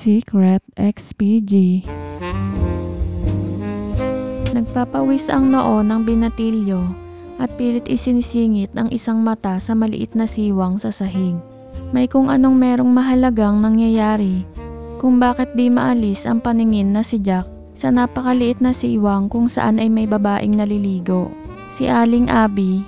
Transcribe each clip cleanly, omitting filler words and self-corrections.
Secret XPG. Nagpapawis ang noo ng binatilyo at pilit isinisingit ang isang mata sa maliit na siwang sa sahig. May kung anong merong mahalagang nangyayari kung bakit di maalis ang paningin na si Jack sa napakaliit na siwang kung saan ay may babaeng naliligo. Si Aling Abby,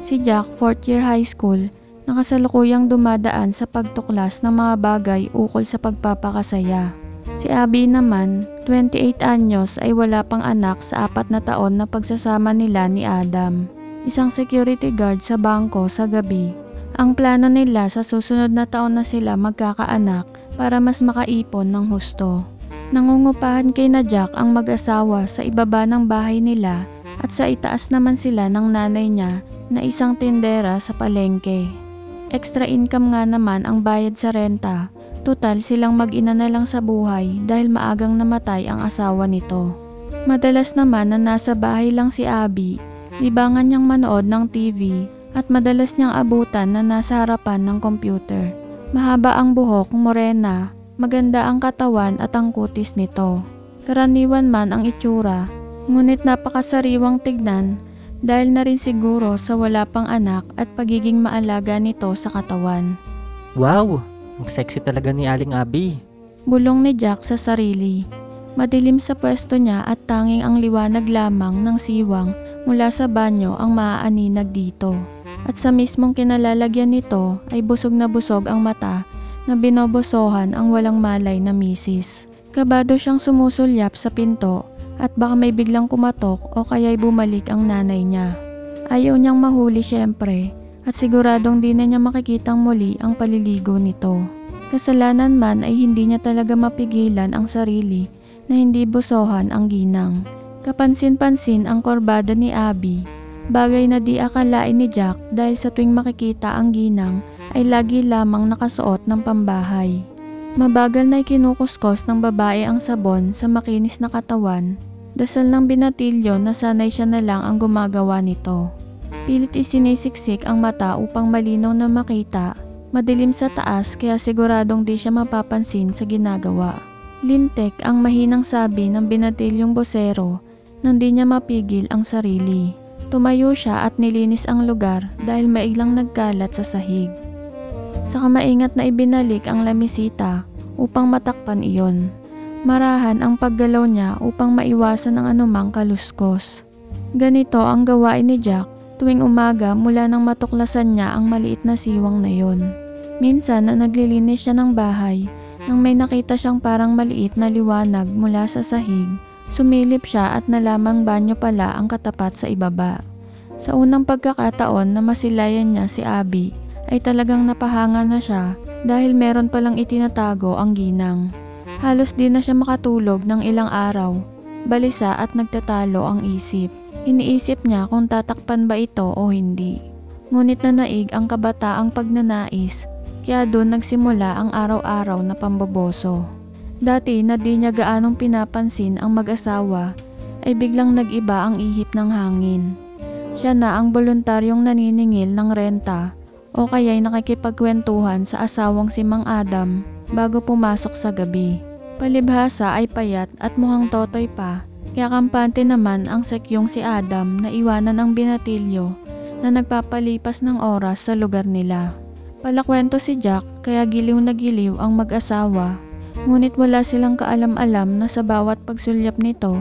si Jack 4th year high school na kasalukuyang dumadaan sa pagtuklas ng mga bagay ukol sa pagpapakasaya. Si Abby naman, 28 anyos ay wala pang anak sa 4 na taon na pagsasama nila ni Adam, isang security guard sa bangko sa gabi. Ang plano nila sa susunod na taon na sila magkakaanak para mas makaipon ng husto. Nangungupahan kay na Jack ang mag-asawa sa ibaba ng bahay nila at sa itaas naman sila ng nanay niya na isang tindera sa palengke. Extra income nga naman ang bayad sa renta. Total silang mag-ina na lang sa buhay dahil maagang namatay ang asawa nito. Madalas naman na nasa bahay lang si Abby, libangan niyang manood ng TV at madalas niyang abutan na nasa harapan ng computer. Mahaba ang buhok, morena, maganda ang katawan at ang kutis nito. Karaniwan man ang itsura, ngunit napakasariwang tignan dahil na rin siguro sa wala pang anak at pagiging maalaga nito sa katawan. Wow! Ang sexy talaga ni Aling Abby. Bulong ni Jack sa sarili. Madilim sa pwesto niya at tanging ang liwanag lamang ng siwang mula sa banyo ang maaaninag dito. At sa mismong kinalalagyan nito ay busog na busog ang mata na binobosohan ang walang malay na misis. Kabado siyang sumusulyap sa pinto at baka may biglang kumatok o kaya'y bumalik ang nanay niya. Ayaw niyang mahuli syempre at siguradong di na niya makikitang muli ang paliligo nito. Kasalanan man ay hindi niya talaga mapigilan ang sarili na hindi bosohan ang ginang. Kapansin-pansin ang korbada ni Abby, bagay na di akalain ni Jack dahil sa tuwing makikita ang ginang ay lagi lamang nakasuot ng pambahay. Mabagal na ikinukuskos ng babae ang sabon sa makinis na katawan. Dasal ng binatilyo na sanay siya na lang ang gumagawa nito. Pilit isinisiksik ang mata upang malinaw na makita. Madilim sa taas kaya siguradong di siya mapapansin sa ginagawa. Lintek ang mahinang sabi ng binatilyong bosero nang di niya mapigil ang sarili. Tumayo siya at nilinis ang lugar dahil maiglang nagkalat sa sahig. Saka maingat na ibinalik ang lamisita upang matakpan iyon. Marahan ang paggalaw niya upang maiwasan ang anumang kaluskos. Ganito ang gawain ni Jack tuwing umaga mula nang matuklasan niya ang maliit na siwang na yon. Minsan na naglilinis siya ng bahay nang may nakita siyang parang maliit na liwanag mula sa sahig. Sumilip siya at nalamang banyo pala ang katapat sa ibaba. Sa unang pagkakataon na masilayan niya si Abby ay talagang napahanga na siya dahil meron palang itinatago ang ginang. Halos di na siya makatulog ng ilang araw. Balisa at nagtatalo ang isip. Iniisip niya kung tatakpan ba ito o hindi. Ngunit nanaig ang kabataang pagnanais, kaya doon nagsimula ang araw-araw na pamboboso. Dati na di niya gaanong pinapansin ang mag-asawa ay biglang nag-iba ang ihip ng hangin. Siya na ang voluntaryong naniningil ng renta o kaya'y nakikipagkwentuhan sa asawang si Mang Adam bago pumasok sa gabi. Palibhasa ay payat at mukhang totoy pa, kaya kampante naman ang sekyong si Adam na iwanan ang binatilyo na nagpapalipas ng oras sa lugar nila. Palakwento si Jack kaya giliw na giliw ang mag-asawa, ngunit wala silang kaalam-alam na sa bawat pagsulyap nito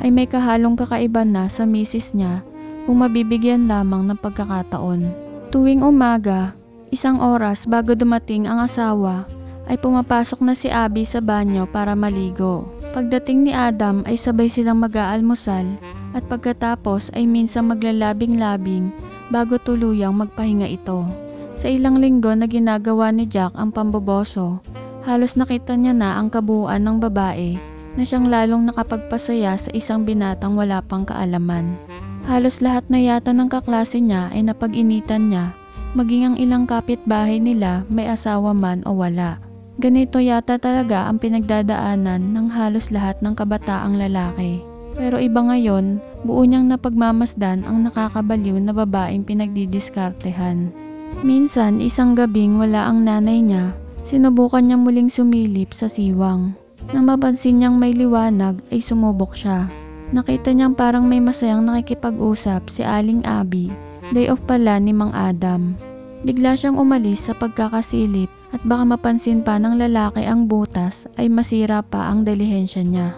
ay may kahalong kakaiba na sa misis niya kung mabibigyan lamang ng pagkakataon. Tuwing umaga, isang oras bago dumating ang asawa, ay pumapasok na si Abby sa banyo para maligo. Pagdating ni Adam ay sabay silang mag-aalmusal at pagkatapos ay minsang maglalabing-labing bago tuluyang magpahinga ito. Sa ilang linggo na ginagawa ni Jack ang pamboboso, halos nakita niya na ang kabuuan ng babae na siyang lalong nakapagpasaya sa isang binatang wala pang kaalaman. Halos lahat na yata ng kaklase niya ay napag-initan niya, maging ang ilang kapitbahay nila may asawa man o wala. Ganito yata talaga ang pinagdadaanan ng halos lahat ng kabataang lalaki. Pero iba ngayon, buo niyang napagmamasdan ang nakakabaliw na babaeng pinagdidiskartehan. Minsan isang gabing wala ang nanay niya Sinubukan niya muling sumilip sa siwang. Nang mapansin niyang may liwanag ay sumubok siya. Nakita niyang parang may masayang nakikipag-usap si Aling Abby. Day off pala ni Mang Adam. Bigla siyang umalis sa pagkakasilip at baka mapansin pa ng lalaki ang butas ay masira pa ang dilihensya niya.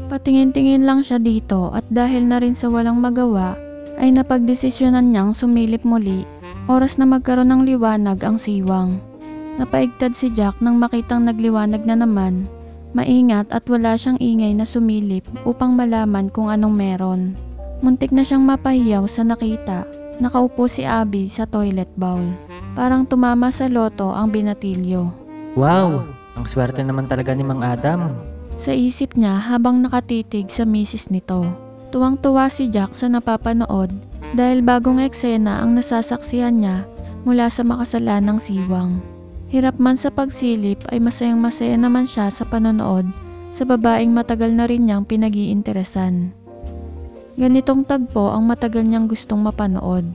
Patingin-tingin lang siya dito at dahil na rin sa walang magawa ay napagdesisyonan niyang sumilip muli. Oras na magkaroon ng liwanag ang siwang. Napaigtad si Jack nang makitang nagliwanag na naman. Maingat at wala siyang ingay na sumilip upang malaman kung anong meron. Muntik na siyang mapahiyaw sa nakita. Nakaupo si Abby sa toilet bowl. Parang tumama sa loto ang binatilyo. Wow! Ang swerte naman talaga ni Mang Adam. Sa isip niya habang nakatitig sa misis nito. Tuwang-tuwa si Jack sa napapanood dahil bagong eksena ang nasasaksihan niya mula sa makasalanang siwang. Hirap man sa pagsilip ay masayang-masaya naman siya sa panonood sa babaeng matagal na rin niyang pinag-iinteresan. Ganitong tagpo ang matagal niyang gustong mapanood.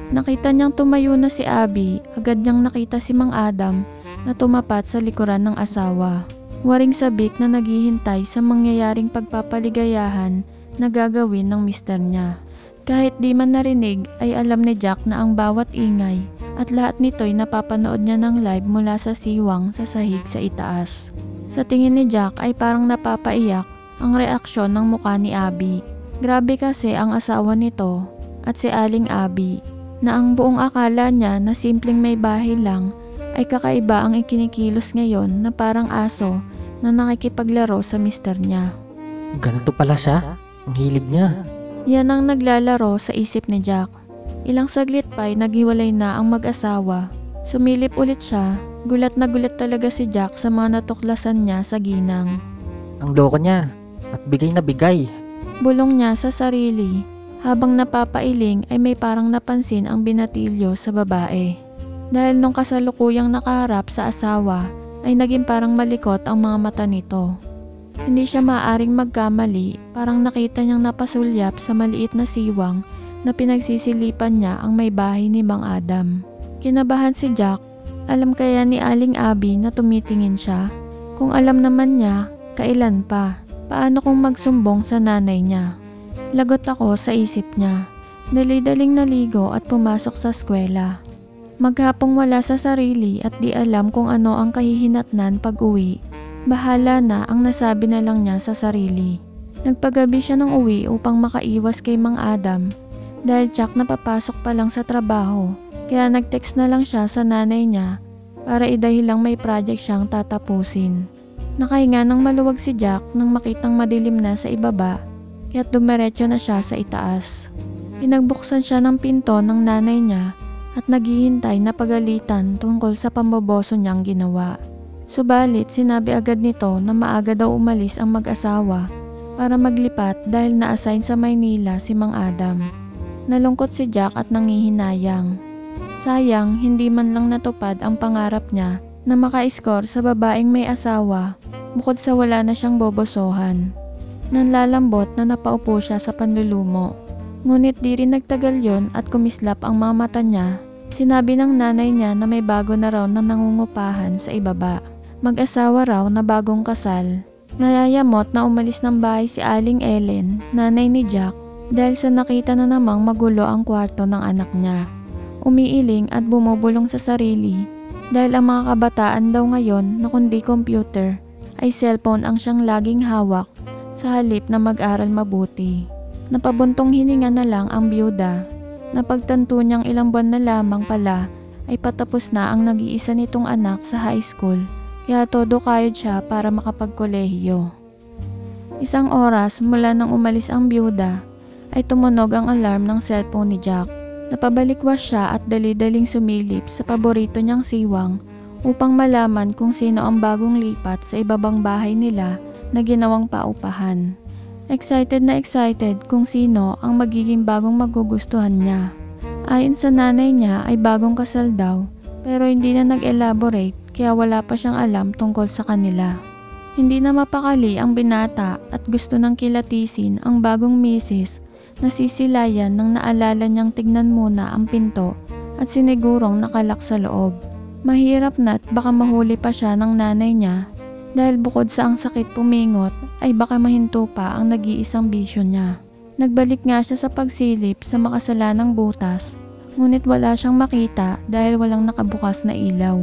Nakita niyang tumayo na si Abby, agad niyang nakita si Mang Adam na tumapat sa likuran ng asawa. Waring sabik na naghihintay sa mangyayaring pagpapaligayahan na gagawin ng mister niya. Kahit di man narinig ay alam ni Jack na ang bawat ingay at lahat nito'y napapanood niya ng live mula sa siwang sa sahig sa itaas. Sa tingin ni Jack ay parang napapaiyak ang reaksyon ng mukha ni Abby. Grabe kasi ang asawa nito at si Aling Abby na ang buong akala niya na simpleng may bahay lang ay kakaiba ang ikinikilos ngayon na parang aso na nakikipaglaro sa mister niya. Ganito pala siya? Ang hilig niya. Yan ang naglalaro sa isip ni Jack. Ilang saglit pa'y naghiwalay na ang mag-asawa. Sumilip ulit siya. Gulat na gulat talaga si Jack sa mga natuklasan niya sa ginang. Ang loko niya. At bigay na bigay. Bulong niya sa sarili. Habang napapailing ay may parang napansin ang binatilyo sa babae. Dahil nung kasalukuyang nakaharap sa asawa ay naging parang malikot ang mga mata nito. Hindi siya maaaring magkamali, parang nakita niyang napasulyap sa maliit na siwang na pinagsisilipan niya ang may bahay ni Mang Adam. Kinabahan si Jack. Alam kaya ni Aling Abby na tumitingin siya? Kung alam naman niya, kailan pa? Paano kung magsumbong sa nanay niya? Lagot ako sa isip niya. Dali-daling naligo at pumasok sa eskwela. Maghapong wala sa sarili at di alam kung ano ang kahihinatnan pag-uwi. Bahala na ang nasabi na lang niya sa sarili. Nagpagabi siya ng uwi upang makaiwas kay Mang Adam. Dahil tsak na papasok pa lang sa trabaho, kaya nag-text na lang siya sa nanay niya para idahilang may project siyang tatapusin. Nakahinga ng maluwag si Jack nang makitang madilim na sa ibaba, kaya't dumiretso na siya sa itaas. Pinagbuksan siya ng pinto ng nanay niya at naghihintay na pagalitan tungkol sa pamboboso niyang ginawa. Subalit sinabi agad nito na maaga daw umalis ang mag-asawa para maglipat dahil na-assign sa Maynila si Mang Adam. Nalungkot si Jack at nangihinayang. Sayang, hindi man lang natupad ang pangarap niya na maka-score sa babaeng may asawa bukod sa wala na siyang bobosohan. Nanlalambot na napaupo siya sa panlulumo. Ngunit di rin nagtagal yon at kumislap ang mga mata niya. Sinabi ng nanay niya na may bago na raw na nangungupahan sa ibaba. Mag-asawa raw na bagong kasal. Nayayamot na umalis ng bahay si Aling Ellen, nanay ni Jack, dahil sa nakita na namang magulo ang kwarto ng anak niya. Umiiling at bumubulong sa sarili dahil ang mga kabataan daw ngayon na kundi computer ay cellphone ang siyang laging hawak sa halip na mag-aral mabuti. Napabuntong hininga na lang ang byuda. Napagtanto niyang ilang buwan na lamang pala ay patapos na ang nag-iisa nitong anak sa high school. Kaya todo kayod siya para makapagkolehiyo. Isang oras mula nang umalis ang byuda ay tumunog ang alarm ng cellphone ni Jack. Napabalikwas siya at dali-daling sumilip sa paborito niyang siwang upang malaman kung sino ang bagong lipat sa ibabang bahay nila na ginawang paupahan. Excited na excited kung sino ang magiging bagong magugustuhan niya. Ayon sa nanay niya ay bagong kasal daw pero hindi na nag-elaborate kaya wala pa siyang alam tungkol sa kanila. Hindi na mapakali ang binata at gusto nang kilatisin ang bagong misis na sisilayan nang naalala niyang tignan muna ang pinto at sinigurong nakalak sa loob. Mahirap na't baka mahuli pa siya ng nanay niya dahil bukod sa ang sakit pumingot ay baka mahinto pa ang nag-iisang bisyo niya. Nagbalik nga siya sa pagsilip sa makasalanang butas, ngunit wala siyang makita dahil walang nakabukas na ilaw.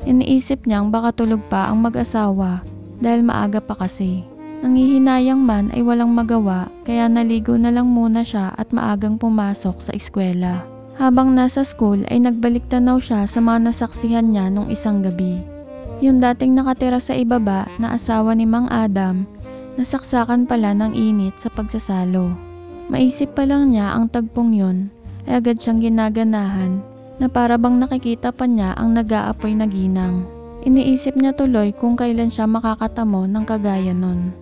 Iniisip niyang baka tulog pa ang mag-asawa dahil maaga pa kasi. Nanghihinayang man ay walang magawa kaya naligo na lang muna siya at maagang pumasok sa eskwela. Habang nasa school ay nagbalik tanaw siya sa mga nasaksihan niya nung isang gabi. Yung dating nakatira sa ibaba na asawa ni Mang Adam, nasaksakan pala ng init sa pagsasalo. Maisip pa lang niya ang tagpong yun ay agad siyang ginaganahan na para bang nakikita pa niya ang nag-aapoy na ginang. Iniisip niya tuloy kung kailan siya makakatamo ng kagaya nun.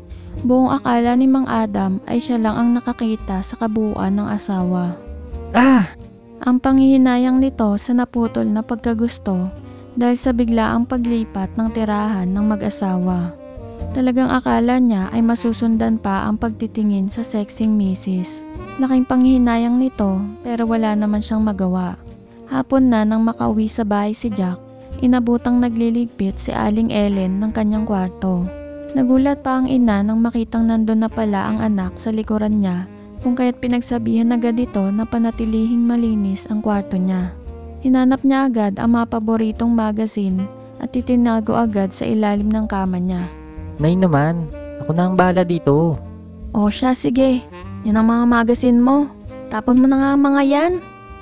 Buong akala ni Mang Adam ay siya lang ang nakakita sa kabuuan ng asawa. Ang panghihinayang nito sa naputol na pagkagusto dahil sa biglaang paglipat ng tirahan ng mag-asawa. Talagang akala niya ay masusundan pa ang pagtitingin sa sexing misis. Laking panghihinayang nito pero wala naman siyang magawa. Hapon na nang makauwi sa bahay si Jack, inabutang nagliligpit si Aling Ellen ng kanyang kwarto. Nagulat pa ang ina nang makitang nandun na pala ang anak sa likuran niya, kung kaya't pinagsabihan agad ito na panatilihing malinis ang kwarto niya. Hinanap niya agad ang mga paboritong magazine at itinago agad sa ilalim ng kama niya. Nay naman, ako na ang bahala dito. O siya, sige. Yan ang mga magazine mo. Tapon mo na nga ang mga yan.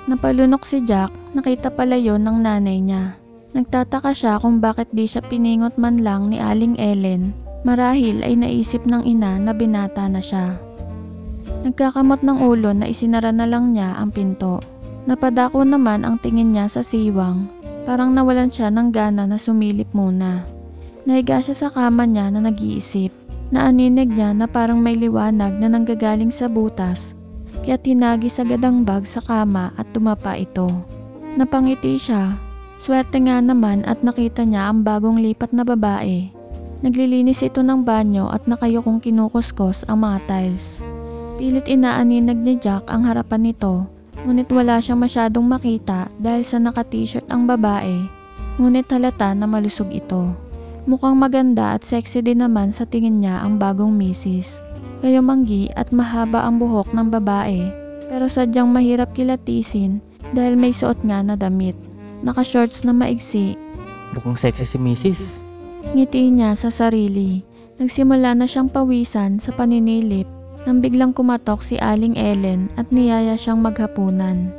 Napalunok si Jack, nakita pala yon ng nanay niya. Nagtataka siya kung bakit di siya piningot man lang ni Aling Ellen. Marahil ay naisip ng ina na binata na siya. Nagkakamot ng ulo na isinara na lang niya ang pinto. Napadako naman ang tingin niya sa siwang. Parang nawalan siya ng gana na sumilip muna. Nahiga siya sa kama niya na nag-iisip. Naaninig niya na parang may liwanag na nanggagaling sa butas. Kaya tinagis agad ang bag sa kama at tumapa ito. Napangiti siya. Swerte nga naman at nakita niya ang bagong lipat na babae. Naglilinis ito ng banyo at nakayukong kinukuskos ang mga tiles. Pilit inaaninag ni Jack ang harapan nito, ngunit wala siyang masyadong makita dahil sa naka-t-shirt ang babae, ngunit halata na malusog ito. Mukhang maganda at sexy din naman sa tingin niya ang bagong misis. Kayumanggi at mahaba ang buhok ng babae, pero sadyang mahirap kilatisin dahil may suot nga na damit. Naka-shorts na maigsi. Mukhang sexy si Mrs. Ngiti niya sa sarili. Nagsimula na siyang pawisan sa paninilip nang biglang kumatok si Aling Ellen at niyaya siyang maghapunan.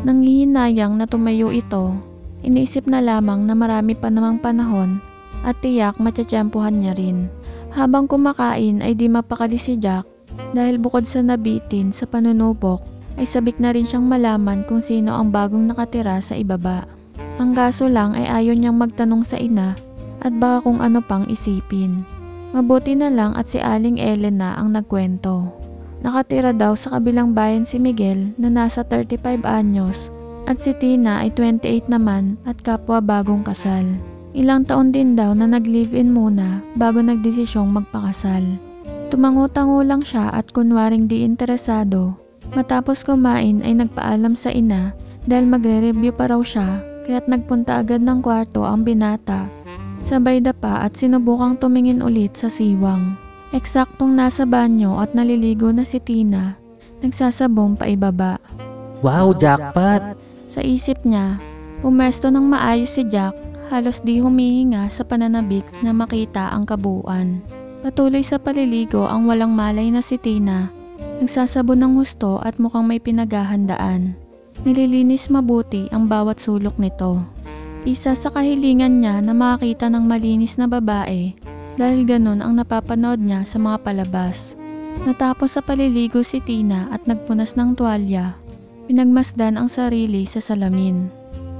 Nanghihinayang na tumayo ito, iniisip na lamang na marami pa namang panahon at tiyak matyatyempuhan niya rin. Habang kumakain ay di mapakali si Jack dahil bukod sa nabitin sa panunubok ay sabik na rin siyang malaman kung sino ang bagong nakatira sa ibaba. Ang kaso lang ay ayaw niyang magtanong sa ina at baka kung ano pang isipin. Mabuti na lang at si Aling Ellen na ang nagkwento. Nakatira daw sa kabilang bayan si Miguel na nasa 35 anyos at si Tina ay 28 naman at kapwa bagong kasal. Ilang taon din daw na nag-live-in muna bago nagdesisyong magpakasal. Tumango-tango lang siya at kunwaring di interesado. Matapos kumain ay nagpaalam sa ina dahil magre-review pa raw siya kaya't nagpunta agad ng kwarto ang binata. Sabay dapa at sinubukang tumingin ulit sa siwang. Eksaktong nasa banyo at naliligo na si Tina, nagsasabong paibaba. Wow, jackpot! Sa isip niya, pumesto ng maayos si Jack, halos di humihinga sa pananabik na makita ang kabuuan. Patuloy sa paliligo ang walang malay na si Tina, nagsasabon ng husto at mukhang may pinaghahandaan. Nililinis mabuti ang bawat sulok nito. Isa sa kahilingan niya na makakita ng malinis na babae dahil ganun ang napapanood niya sa mga palabas. Natapos sa paliligo si Tina at nagpunas ng tuwalya. Pinagmasdan ang sarili sa salamin.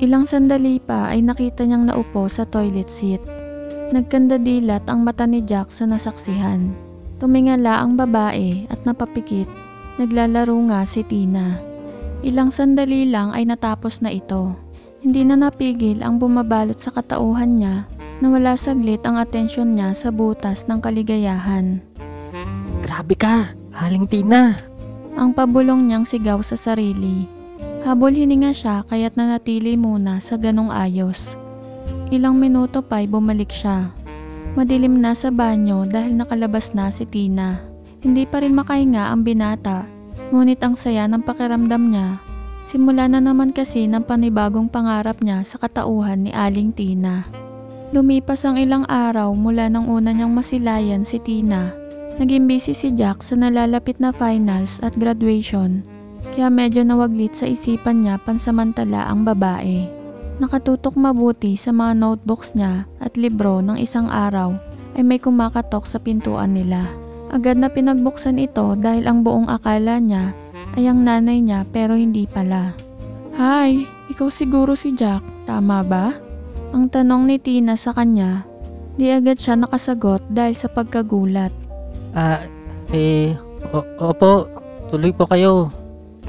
Ilang sandali pa ay nakita niyang naupo sa toilet seat. Nagkandadilat ang mata ni Jack sa nasaksihan. Tumingala ang babae at napapikit. Naglalaro nga si Tina. Ilang sandali lang ay natapos na ito. Hindi na napigil ang bumabalot sa katauhan niya na wala saglit ang atensyon niya sa butas ng kaligayahan. Grabe ka, Aling Tina! Ang pabulong niyang sigaw sa sarili. Habol hininga siya kaya't nanatili muna sa ganong ayos. Ilang minuto pa'y bumalik siya. Madilim na sa banyo dahil nakalabas na si Tina. Hindi pa rin makahinga ang binata, ngunit ang saya ng pakiramdam niya. Simula na naman kasi ng panibagong pangarap niya sa katauhan ni Aling Tina. Lumipas ang ilang araw mula nang una niyang masilayan si Tina. Naging busy si Jack sa nalalapit na finals at graduation, kaya medyo nawaglit sa isipan niya pansamantala ang babae. Nakatutok mabuti sa mga notebooks niya at libro ng isang araw ay may kumakatok sa pintuan nila. Agad na pinagbuksan ito dahil ang buong akala niya ay ang nanay niya pero hindi pala. "Hi, ikaw siguro si Jack, tama ba?" Ang tanong ni Tina sa kanya. Di agad siya nakasagot dahil sa pagkagulat. Opo, tuloy po kayo.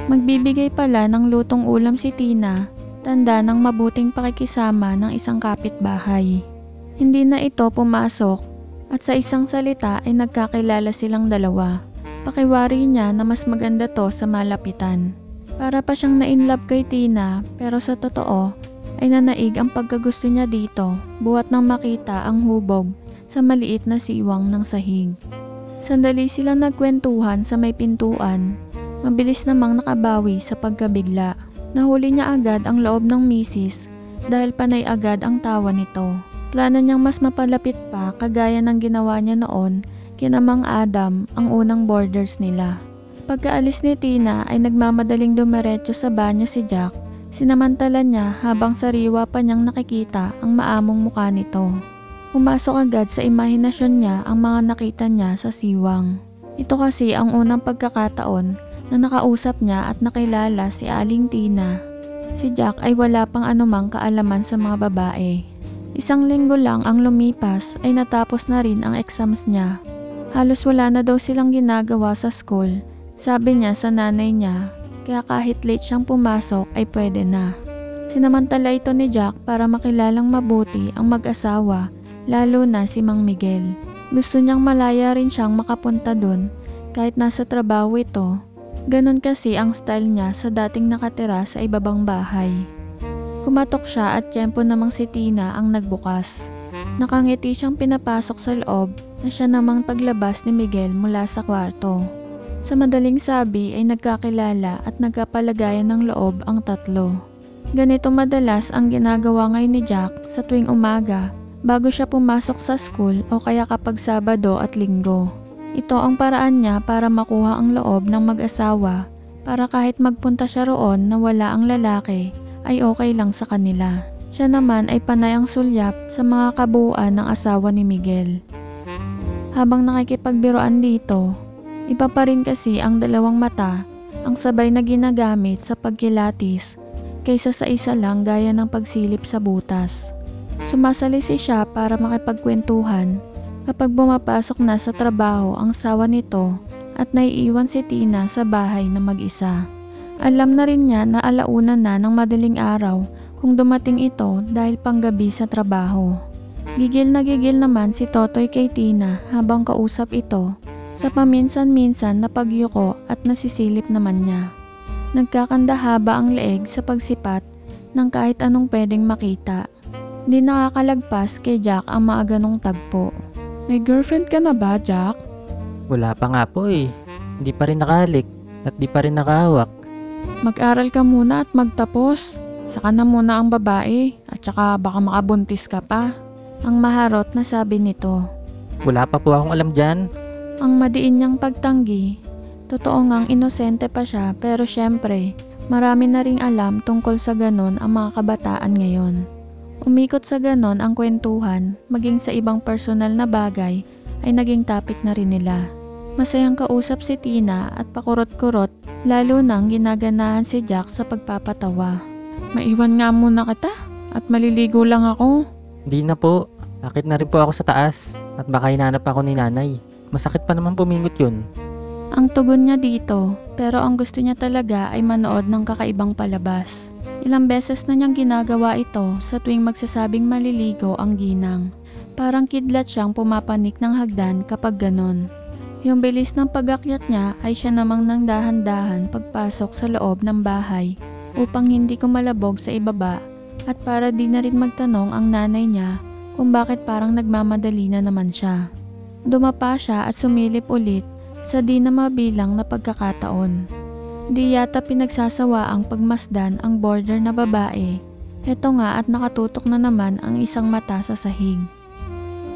Magbibigay pala ng lutong ulam si Tina, tanda ng mabuting pakikisama ng isang kapitbahay. Hindi na ito pumasok at sa isang salita ay nagkakilala silang dalawa. Pakiwari niya na mas maganda to sa malapitan. Para pa siyang na-inlove kay Tina pero sa totoo ay nanaig ang pagkagusto niya dito buhat nang makita ang hubog sa maliit na siwang ng sahig. Sandali silang nagkwentuhan sa may pintuan. Mabilis namang nakabawi sa pagkabigla. Nahuli niya agad ang loob ng misis dahil panay agad ang tawa nito. Plano niyang mas mapalapit pa kagaya ng ginawa niya noon kina Mang Adam, ang unang boarders nila. Pagkaalis ni Tina ay nagmamadaling dumiretso sa banyo si Jack. Sinamantala niya habang sariwa pa niyang nakikita ang maamong mukha nito. Pumasok agad sa imahinasyon niya ang mga nakita niya sa siwang. Ito kasi ang unang pagkakataon na nakausap niya at nakilala si Aling Tina. Si Jack ay wala pang anumang kaalaman sa mga babae. Isang linggo lang ang lumipas ay natapos na rin ang exams niya. Halos wala na daw silang ginagawa sa school, sabi niya sa nanay niya, kaya kahit late siyang pumasok ay pwede na. Sinamantala ito ni Jack para makilalang mabuti ang mag-asawa, lalo na si Mang Miguel. Gusto niyang malaya rin siyang makapunta dun kahit nasa trabaho ito. Ganon kasi ang style niya sa dating nakatira sa ibabang bahay. Kumatok siya at tiyempo namang si Tina ang nagbukas. Nakangiti siyang pinapasok sa loob na siya namang paglabas ni Miguel mula sa kwarto. Sa madaling sabi ay nagkakilala at nagkapalagayan ng loob ang tatlo. Ganito madalas ang ginagawa ngayon ni Jack sa tuwing umaga bago siya pumasok sa school o kaya kapag Sabado at Linggo. Ito ang paraan niya para makuha ang loob ng mag-asawa para kahit magpunta siya roon na wala ang lalaki ay okay lang sa kanila. Siya naman ay panay ang sulyap sa mga kabuuan ng asawa ni Miguel. Habang nakikipagbiroan dito, iba pa rin kasi ang dalawang mata ang sabay na ginagamit sa pagkilatis kaysa sa isa lang gaya ng pagsilip sa butas. Sumasalisi siya para makipagkwentuhan kapag bumapasok na sa trabaho ang sawa nito at naiiwan si Tina sa bahay na mag-isa. Alam na rin niya na alauna na ng madaling araw kung dumating ito dahil panggabi sa trabaho. Gigil na gigil naman si Totoy kay Tina habang kausap ito sa paminsan-minsan na pagyuko at nasisilip naman niya. Nagkakandahaba ang leeg sa pagsipat ng kahit anong pwedeng makita. Di nakakalagpas kay Jack ang mga ganong tagpo. "May girlfriend ka na ba, Jack?" Wala pa nga po eh. Hindi pa rin nakahalik at di pa rin nakahawak. "Mag-aral ka muna at magtapos. Saka na muna ang babae at saka baka makabuntis ka pa." Ang maharot na sabi nito. Wala pa po akong alam dyan. Ang madiin niyang pagtanggi. Totoo ngang inosente pa siya pero syempre marami na ring alam tungkol sa ganon ang mga kabataan ngayon. Umikot sa ganon ang kwentuhan, maging sa ibang personal na bagay ay naging topic na rin nila. Masayang kausap si Tina at pakurot-kurot lalo nang ginaganahan si Jack sa pagpapatawa. "Maiwan nga muna kita at maliligo lang ako." Hindi na po. Akit na rin po ako sa taas at baka hinanap ako ni nanay. Masakit pa naman pumingot yun. Ang tugon niya dito, pero ang gusto niya talaga ay manood ng kakaibang palabas. Ilang beses na niyang ginagawa ito sa tuwing magsasabing maliligo ang ginang. Parang kidlat siyang pumapanik ng hagdan kapag ganon. Yung bilis ng pag-akyat niya ay siya namang nang dahan-dahan pagpasok sa loob ng bahay upang hindi kumalabog sa ibaba At para di na rin magtanong ang nanay niya kung bakit parang nagmamadali na naman siya. Dumapa siya at sumilip ulit sa di na mabilang na pagkakataon. Di yata pinagsasawa ang pagmasdan ang border na babae. Heto nga at nakatutok na naman ang isang mata sa sahig.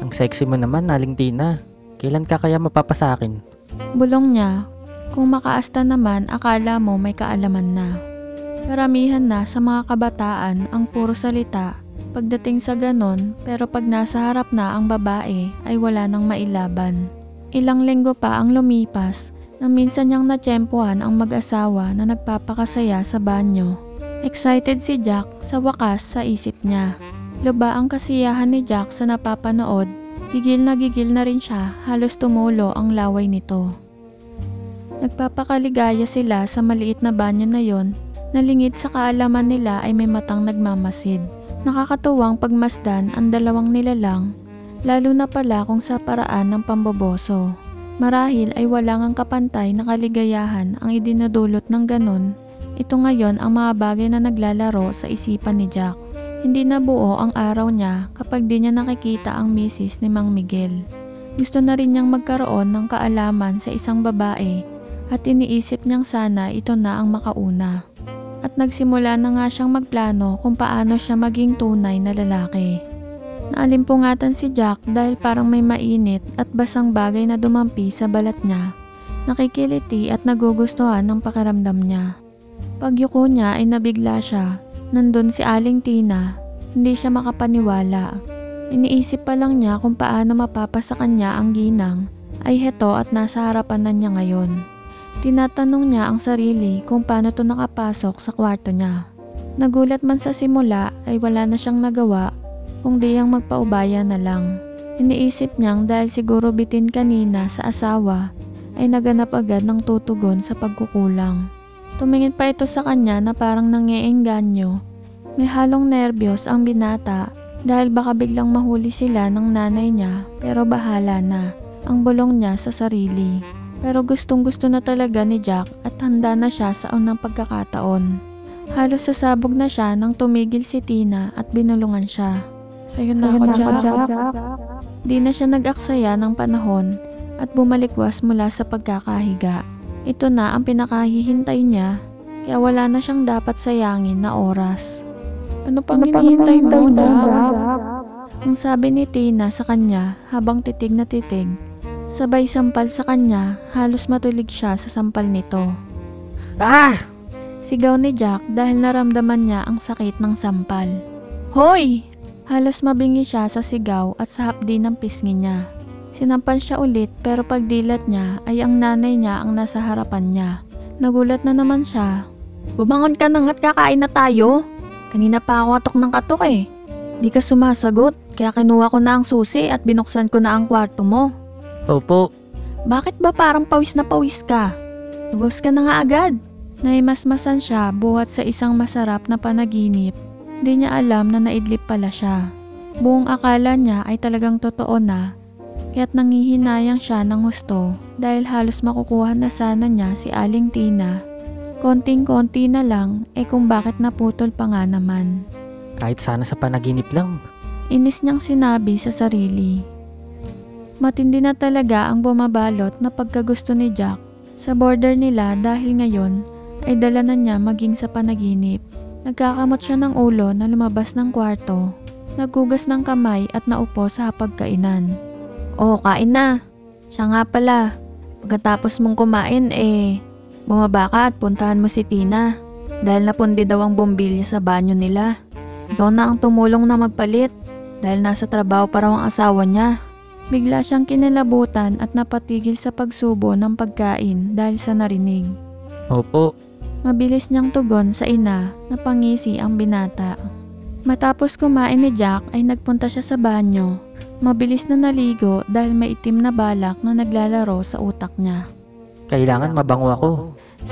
Ang sexy mo naman, Aling Tina. Kailan ka kaya mapapasakin? Bulong niya, kung makaasta naman akala mo may kaalaman na. Karamihan na sa mga kabataan ang puro salita pagdating sa ganon, pero pag nasa harap na ang babae ay wala nang mailaban. Ilang linggo pa ang lumipas nang minsan niyang natsyempohan ang mag-asawa na nagpapakasaya sa banyo. Excited si Jack sa wakas sa isip niya. Luba ang kasiyahan ni Jack sa napapanood, gigil na rin siya, halos tumulo ang laway nito. Nagpapakaligaya sila sa maliit na banyo na yon. Nalingid sa kaalaman nila ay may matang nagmamasid. Nakakatuwang pagmasdan ang dalawang nilalang, lalo na pala kung sa paraan ng pamboboso. Marahil ay walang ang kapantay na kaligayahan ang idinudulot ng ganon. Ito ngayon ang mga bagay na naglalaro sa isipan ni Jack. Hindi na buo ang araw niya kapag di niya nakikita ang misis ni Mang Miguel. Gusto na rin niyang magkaroon ng kaalaman sa isang babae at iniisip niyang sana ito na ang makauna. At nagsimula na nga siyang magplano kung paano siya maging tunay na lalaki. Naalimpungatan si Jack dahil parang may mainit at basang bagay na dumampi sa balat niya. Nakikiliti at nagugustuhan ng pakiramdam niya. Pagyuko niya ay nabigla siya. Nandun si Aling Tina. Hindi siya makapaniwala. Iniisip pa lang niya kung paano mapapasa kanya ang ginang ay heto at nasa harapan na niya ngayon. Tinatanong niya ang sarili kung paano to nakapasok sa kwarto niya. Nagulat man sa simula ay wala na siyang nagawa kung di ang magpaubaya na lang. Iniisip niyang dahil siguro bitin kanina sa asawa ay naganap agad ng tutugon sa pagkukulang. Tumingin pa ito sa kanya na parang nangyeengganyo. May halong nerbiyos ang binata dahil baka biglang mahuli sila ng nanay niya, pero bahala na, ang bulong niya sa sarili. Pero gustong-gusto na talaga ni Jack at handa na siya sa unang pagkakataon. Halos sasabog na siya nang tumigil si Tina at binulungan siya. Sa'yo na ako, Jack. Di na siya nag-aksaya ng panahon at bumalikwas mula sa pagkakahiga. Ito na ang pinakahihintay niya, kaya wala na siyang dapat sayangin na oras. Ano pang hinihintay mo, Jack? Ang sabi ni Tina sa kanya habang titig na titig. Sabay sampal sa kanya, halos matulig siya sa sampal nito. Ah! Sigaw ni Jack dahil naramdaman niya ang sakit ng sampal. Hoy! Halos mabingi siya sa sigaw at sa hapdi ng pisngi niya. Sinampal siya ulit pero pagdilat niya ay ang nanay niya ang nasa harapan niya. Nagulat na naman siya. Bumangon ka na nga't kakain na tayo. Kanina pa ako katok ng katok eh. Di ka sumasagot kaya kinuha ko na ang susi at binuksan ko na ang kwarto mo. Opo. Bakit ba parang pawis na pawis ka? Lubos ka na nga agad. Naimasmasan siya buhat sa isang masarap na panaginip. Di niya alam na naidlip pala siya. Buong akala niya ay talagang totoo na. Kaya't nangihinayang siya ng husto dahil halos makukuha na sana niya si Aling Tina. Konting-konti na lang kung bakit naputol pa nga naman. Kahit sana sa panaginip lang. Inis niyang sinabi sa sarili. Matindi na talaga ang bumabalot na pagkagusto ni Jack sa border nila dahil ngayon ay dala na niya maging sa panaginip. Nagkakamot siya ng ulo na lumabas ng kwarto, naghugas ng kamay at naupo sa hapagkainan. Oh, kain na. Siya nga pala, pagkatapos mong kumain bumaba ka at puntahan mo si Tina dahil napundi daw ang bombilya sa banyo nila. Ikaw na ang tumulong na magpalit dahil nasa trabaho pa raw ang asawa niya. Bigla siyang kinilabutan at napatigil sa pagsubo ng pagkain dahil sa narinig. Opo. Mabilis niyang tugon sa ina na pangisi ang binata. Matapos kumain ni Jack ay nagpunta siya sa banyo. Mabilis na naligo dahil may itim na balak na naglalaro sa utak niya. Kailangan mabango ako.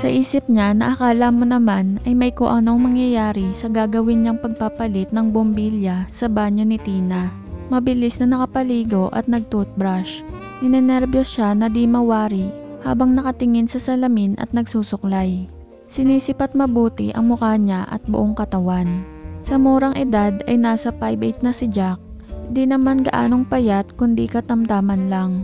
Sa isip niya na akala mo naman ay may kung anong mangyayari sa gagawin niyang pagpapalit ng bombilya sa banyo ni Tina. Mabilis na nakapaligo at nag-toothbrush. Ninenervyos siya na di mawari habang nakatingin sa salamin at nagsusuklay. Sinisipat mabuti ang mukha niya at buong katawan. Sa murang edad ay nasa 5'8" na si Jack. Di naman gaanong payat kundi katamtaman lang.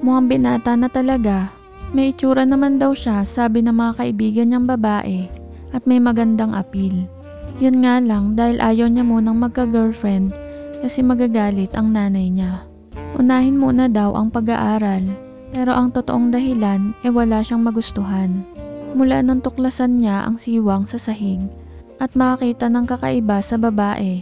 Mukhang binata na talaga. May itsura naman daw siya, sabi ng mga kaibigan niyang babae, at may magandang appeal. Yun nga lang dahil ayaw niya munang magka-girlfriend kasi magagalit ang nanay niya. Unahin muna daw ang pag-aaral, pero ang totoong dahilan ay wala siyang magustuhan. Mula nang tuklasan niya ang siwang sa sahig at makakita ng kakaiba sa babae,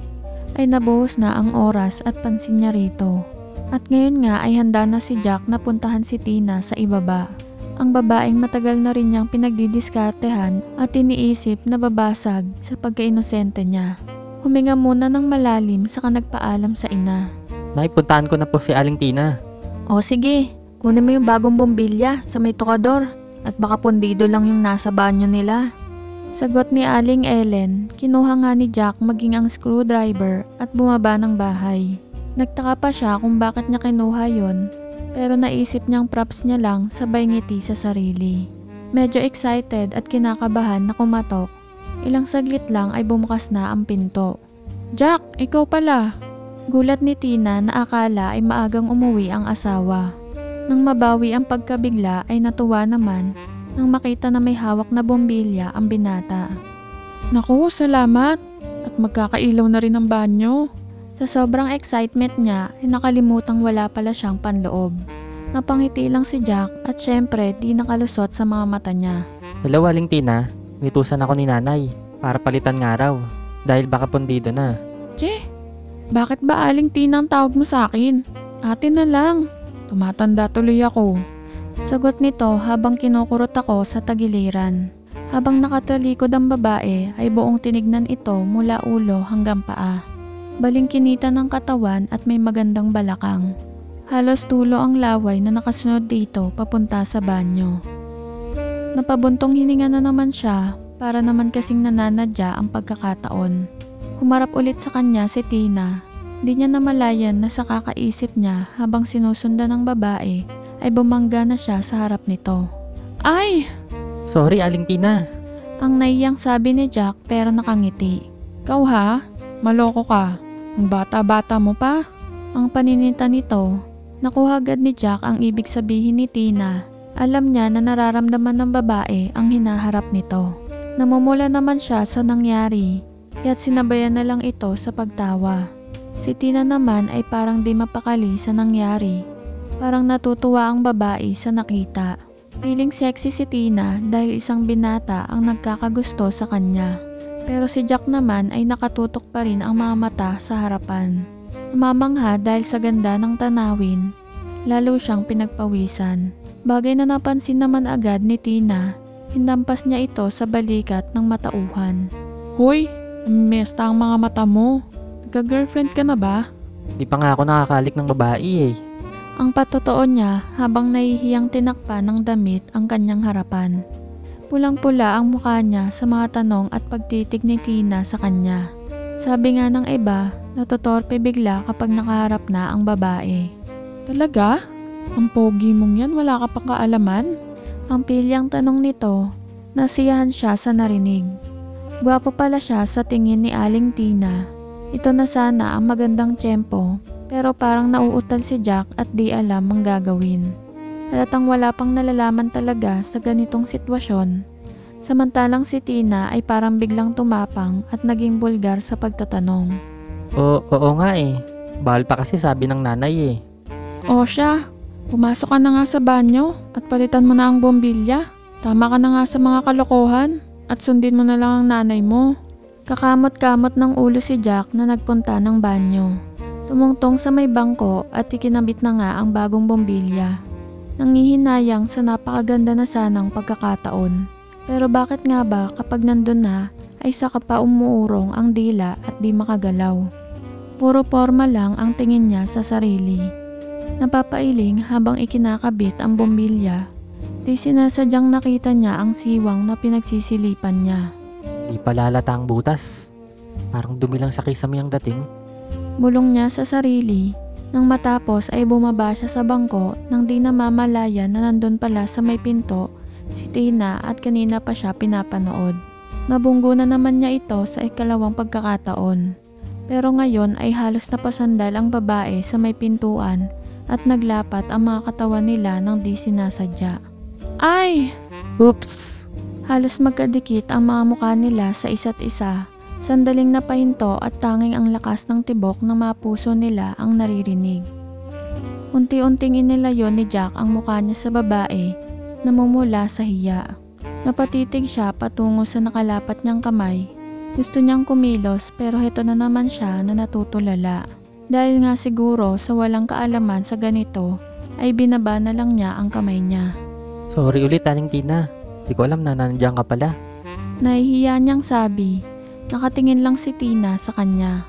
ay nabuhos na ang oras at pansin niya rito. At ngayon nga ay handa na si Jack na puntahan si Tina sa ibaba. Ang babaeng matagal na rin niyang pinagdidiskartehan at iniisip na babasag sa pagka-inosente niya. Huminga muna ng malalim saka nagpaalam sa ina. Nay, puntahan ko na po si Aling Tina. O sige, kunin mo yung bagong bombilya sa may tukador at baka pundido lang yung nasa banyo nila. Sagot ni Aling Ellen, kinuha nga ni Jack maging ang screwdriver at bumaba ng bahay. Nagtaka pa siya kung bakit niya kinuha yon, pero naisip niyang props niya lang sabay ngiti sa sarili. Medyo excited at kinakabahan na kumatok. Ilang saglit lang ay bumukas na ang pinto. Jack, ikaw pala! Gulat ni Tina na akala ay maagang umuwi ang asawa. Nang mabawi ang pagkabigla ay natuwa naman nang makita na may hawak na bombilya ang binata. Naku, salamat! At magkakailaw na rin ang banyo. Sa sobrang excitement niya ay nakalimutang wala pala siyang panloob. Napangiti lang si Jack at syempre di nakalusot sa mga mata niya. Hello, Aling Tina. Nitusan ako ni nanay para palitan nga raw dahil baka pundido na. Che, bakit ba Aling Tina ang tawag mo sa akin? Ate na lang. Tumatanda tuloy ako. Sagot nito habang kinukurot ako sa tagiliran. Habang nakatalikod ang babae ay buong tinignan ito mula ulo hanggang paa. Balingkinita ng katawan at may magandang balakang. Halos tulo ang laway na nakasunod dito papunta sa banyo. Napabuntong hininga na naman siya para naman kasing nananadya ang pagkakataon. Humarap ulit sa kanya si Tina. Di niya namalayan na sa kakaisip niya habang sinusundan ng babae ay bumangga na siya sa harap nito. Ay! Sorry, Aling Tina. Ang naiyang sabi ni Jack pero nakangiti. Ikaw ha? Maloko ka. Ang bata-bata mo pa. Ang paninita nito. Nakuha agad ni Jack ang ibig sabihin ni Tina. Alam niya na nararamdaman ng babae ang hinaharap nito. Namumula naman siya sa nangyari. Kaya't sinabayan na lang ito sa pagtawa. Si Tina naman ay parang di mapakali sa nangyari. Parang natutuwa ang babae sa nakita. Feeling sexy si Tina dahil isang binata ang nagkakagusto sa kanya. Pero si Jack naman ay nakatutok pa rin ang mga mata sa harapan. Namamangha dahil sa ganda ng tanawin. Lalo siyang pinagpawisan. Bagay na napansin naman agad ni Tina. Hinampas niya ito sa balikat ng matauhan. Hoy, mesta ang mga mata mo. Nagka-girlfriend ka na ba? Di pa nga ako nakakalik ng babae eh. Ang patotoo niya habang nahihiyang tinakpan ng damit ang kanyang harapan. Pulang-pula ang mukha niya sa mga tanong at pagtitig ni Tina sa kanya. Sabi nga ng iba, natutorpe bigla kapag nakaharap na ang babae. Talaga? Ang pogi mong yan, wala ka pang kaalaman? Ang pilyang tanong nito, nasiyahan siya sa narinig. Gwapo pala siya sa tingin ni Aling Tina. Ito na sana ang magandang tiyempo, pero parang nauutal si Jack at di alam ang gagawin. Halatang wala pang nalalaman talaga sa ganitong sitwasyon. Samantalang si Tina ay parang biglang tumapang at naging bulgar sa pagtatanong. Oo nga eh. Bawal pa kasi sabi ng nanay eh. O siya, pumasok ka na nga sa banyo at palitan mo na ang bombilya. Tama ka na nga sa mga kalokohan at sundin mo na lang ang nanay mo. Kakamot-kamot ng ulo si Jack na nagpunta ng banyo. Tumungtong sa may bangko at ikinabit na nga ang bagong bombilya. Nangihinayang sa napakaganda na sanang pagkakataon. Pero bakit nga ba kapag nandun na ay saka pa umuurong ang dila at di makagalaw? Puro forma lang ang tingin niya sa sarili. Napapailing habang ikinakabit ang bombilya. Di sinasadyang nakita niya ang siwang na pinagsisilipan niya. Di pala halata ang butas. Parang dumi lang sa kisame ang dating. Bulong niya sa sarili. Nang matapos ay bumaba siya sa bangko nang di namamalayan na nandun pala sa may pinto si Tina at kanina pa siya pinapanood. Nabunggo na naman niya ito sa ikalawang pagkakataon. Pero ngayon ay halos napasandal ang babae sa may pintuan at naglapat ang mga katawan nila nang di sinasadya. Ay! Oops! Halos magkadikit ang mga mukha nila sa isa't isa. Sandaling napahinto at tanging ang lakas ng tibok ng mga puso nila ang naririnig. Unti-unting inilayo ni Jack ang mukha niya sa babae, namumula sa hiya. Napatitig siya patungo sa nakalapat niyang kamay. Gusto niyang kumilos pero heto na naman siya na natutulala. Dahil nga siguro sa walang kaalaman sa ganito, ay binaba na lang niya ang kamay niya. Sorry ulit, Aling Tina. Di ko alam na nandiyan ka pala. Nahihiya niyang sabi. Nakatingin lang si Tina sa kanya.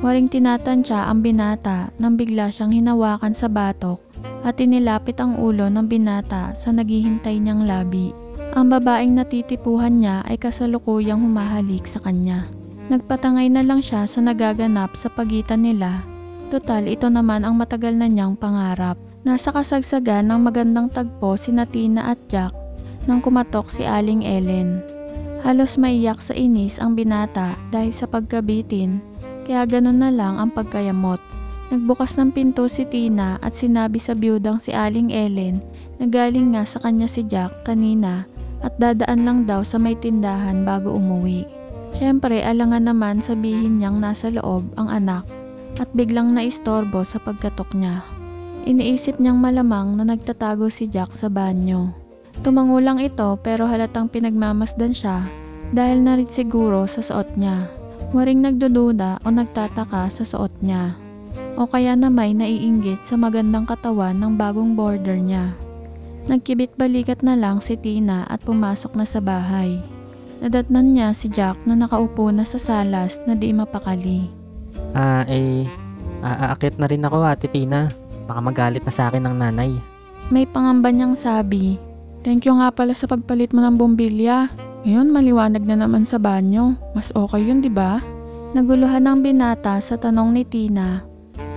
Waring tinatansya ang binata nang bigla siyang hinawakan sa batok at inilapit ang ulo ng binata sa naghihintay niyang labi. Ang babaeng natitipuhan niya ay kasalukuyang humahalik sa kanya. Nagpatangay na lang siya sa nagaganap sa pagitan nila. Total, ito naman ang matagal na niyang pangarap. Nasa kasagsagan ng magandang tagpo sina Tina at Jack nang kumatok si Aling Ellen. Halos maiyak sa inis ang binata dahil sa pagkabitin, kaya ganun na lang ang pagkayamot. Nagbukas ng pinto si Tina at sinabi sa biyudang si Aling Ellen na galing nga sa kanya si Jack kanina at dadaan lang daw sa may tindahan bago umuwi. Siyempre alangan naman sabihin niyang nasa loob ang anak at biglang naistorbo sa pagkatok niya. Iniisip niyang malamang na nagtatago si Jack sa banyo. Tumango lang ito pero halatang pinagmamasdan siya dahil na rin siguro sa suot niya. Waring nagdududa o nagtataka sa suot niya. O kaya namay naiinggit sa magandang katawan ng bagong border niya. Nagkibit balikat na lang si Tina at pumasok na sa bahay. Nadatnan niya si Jack na nakaupo na sa salas na di mapakali. Aakit na rin ako, Ate Tina. Baka magalit na sa akin ng nanay. May pangamba niyang sabi. Thank you nga pala sa pagpalit mo ng bumbilya. Ngayon maliwanag na naman sa banyo. Mas okay yun, di ba? Naguluhan ng binata sa tanong ni Tina.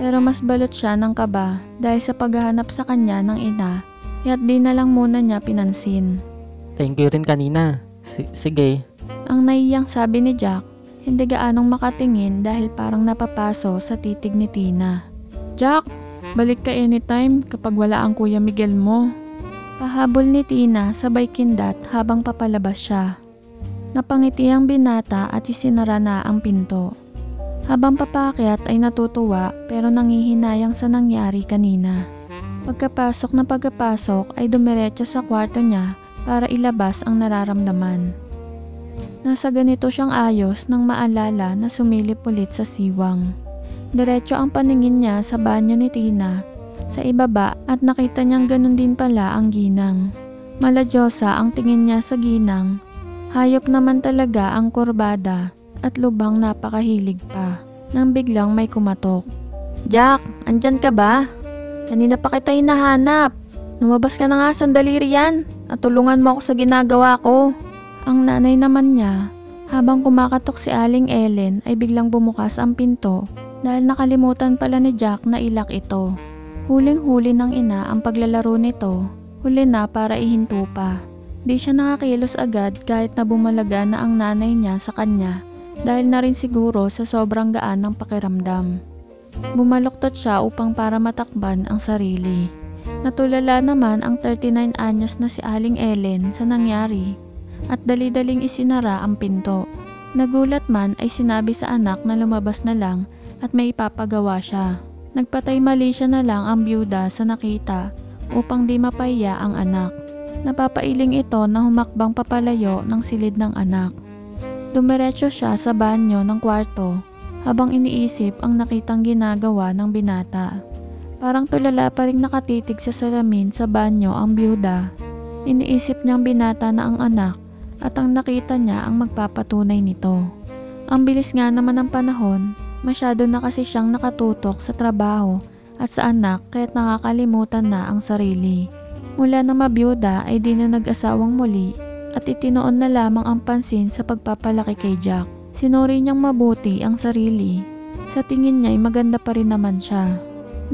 Pero mas balot siya ng kaba dahil sa paghahanap sa kanya ng ina. Kaya't di na lang muna niya pinansin. Thank you rin kanina. Sige. Ang naiyang sabi ni Jack, hindi gaanong makatingin dahil parang napapaso sa titig ni Tina. Jack, balik ka anytime kapag wala ang Kuya Miguel mo. Pahabol ni Tina sabay kindat habang papalabas siya. Napangiti ang binata at isinara na ang pinto. Habang papakyat ay natutuwa pero nangihinayang sa nangyari kanina. Pagkapasok ay dumiretso sa kwarto niya para ilabas ang nararamdaman. Nasa ganito siyang ayos nang maalala na sumilip ulit sa siwang. Diretso ang paningin niya sa banyo ni Tina sa ibaba at nakita niyang ganun din pala ang ginang. Maladyosa ang tingin niya sa ginang. Hayop naman talaga ang kurbada at lubhang napakahilig pa. Nang biglang may kumatok. Jack, andyan ka ba? Kanina pa kita hinahanap. Lumabas ka na nga sandali riyan at tulungan mo ako sa ginagawa ko. Ang nanay naman niya, habang kumakatok si Aling Ellen ay biglang bumukas ang pinto dahil nakalimutan pala ni Jack na ilak ito. Huling-huli ng ina ang paglalaro nito, huli na para ihinto pa. Di siya nakakilos agad kahit na bumalaga na ang nanay niya sa kanya dahil na rin siguro sa sobrang gaan ng pakiramdam. Bumaluktot siya upang para matakban ang sarili. Natulala naman ang 39 anyos na si Aling Ellen sa nangyari at dali-daling isinara ang pinto. Nagulat man ay sinabi sa anak na lumabas na lang at may ipapagawa siya. Nagpatay mali siya na lang ang byuda sa nakita upang di mapahiya ang anak. Napapailing ito na humakbang papalayo ng silid ng anak. Dumiretso siya sa banyo ng kwarto habang iniisip ang nakitang ginagawa ng binata. Parang tulala pa rin nakatitig sa salamin sa banyo ang byuda. Iniisip niyang binata na ang anak at ang nakita niya ang magpapatunay nito. Ang bilis nga naman ng panahon, masyado na kasi siyang nakatutok sa trabaho at sa anak kaya't nakakalimutan na ang sarili. Mula na mabiyuda ay di na nag-asawang muli at itinoon na lamang ang pansin sa pagpapalaki kay Jack. Sinuri niyang mabuti ang sarili. Sa tingin niya ay maganda pa rin naman siya.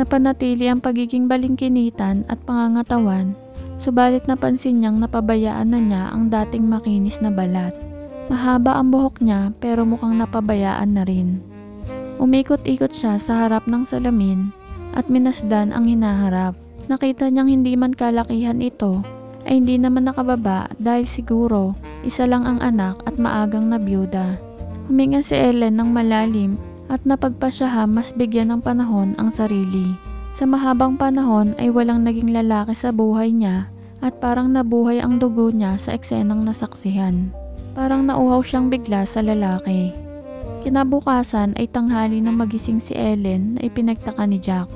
Napanatili ang pagiging balingkinitan at pangangatawan, subalit napansin niyang napabayaan na niya ang dating makinis na balat. Mahaba ang buhok niya pero mukhang napabayaan na rin. Umikot-ikot siya sa harap ng salamin at minasdan ang hinaharap. Nakita niyang hindi man kalakihan ito ay hindi naman nakababa dahil siguro isa lang ang anak at maagang nabiyuda. Huminga si Ellen ng malalim at napagpasyaham mas bigyan ng panahon ang sarili. Sa mahabang panahon ay walang naging lalaki sa buhay niya at parang nabuhay ang dugo niya sa eksenang nasaksihan. Parang nauhaw siyang bigla sa lalaki. Kinabukasan ay tanghali nang magising si Ellen na ipinagtaka ni Jack.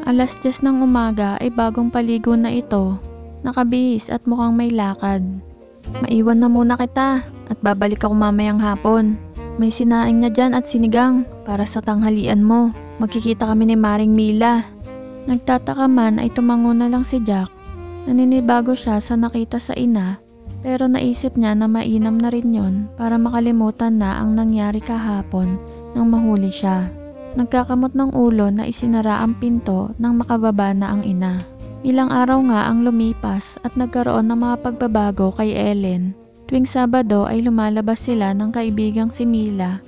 Alas 10 ng umaga ay bagong paligo na ito, nakabihis at mukhang may lakad. Maiwan na muna kita at babalik ako mamayang hapon. May sinaing na dyan at sinigang para sa tanghalian mo. Magkikita kami ni Maring Mila. Nagtataka man ay tumango na lang si Jack. Naninibago siya sa nakita sa ina pero naisip niya na mainam na rin yon para makalimutan na ang nangyari kahapon nang mahuli siya. Nagkakamot ng ulo na isinara ang pinto nang makababa na ang ina. Ilang araw nga ang lumipas at nagkaroon ng mga pagbabago kay Ellen. Tuwing Sabado ay lumalabas sila ng kaibigang si Mila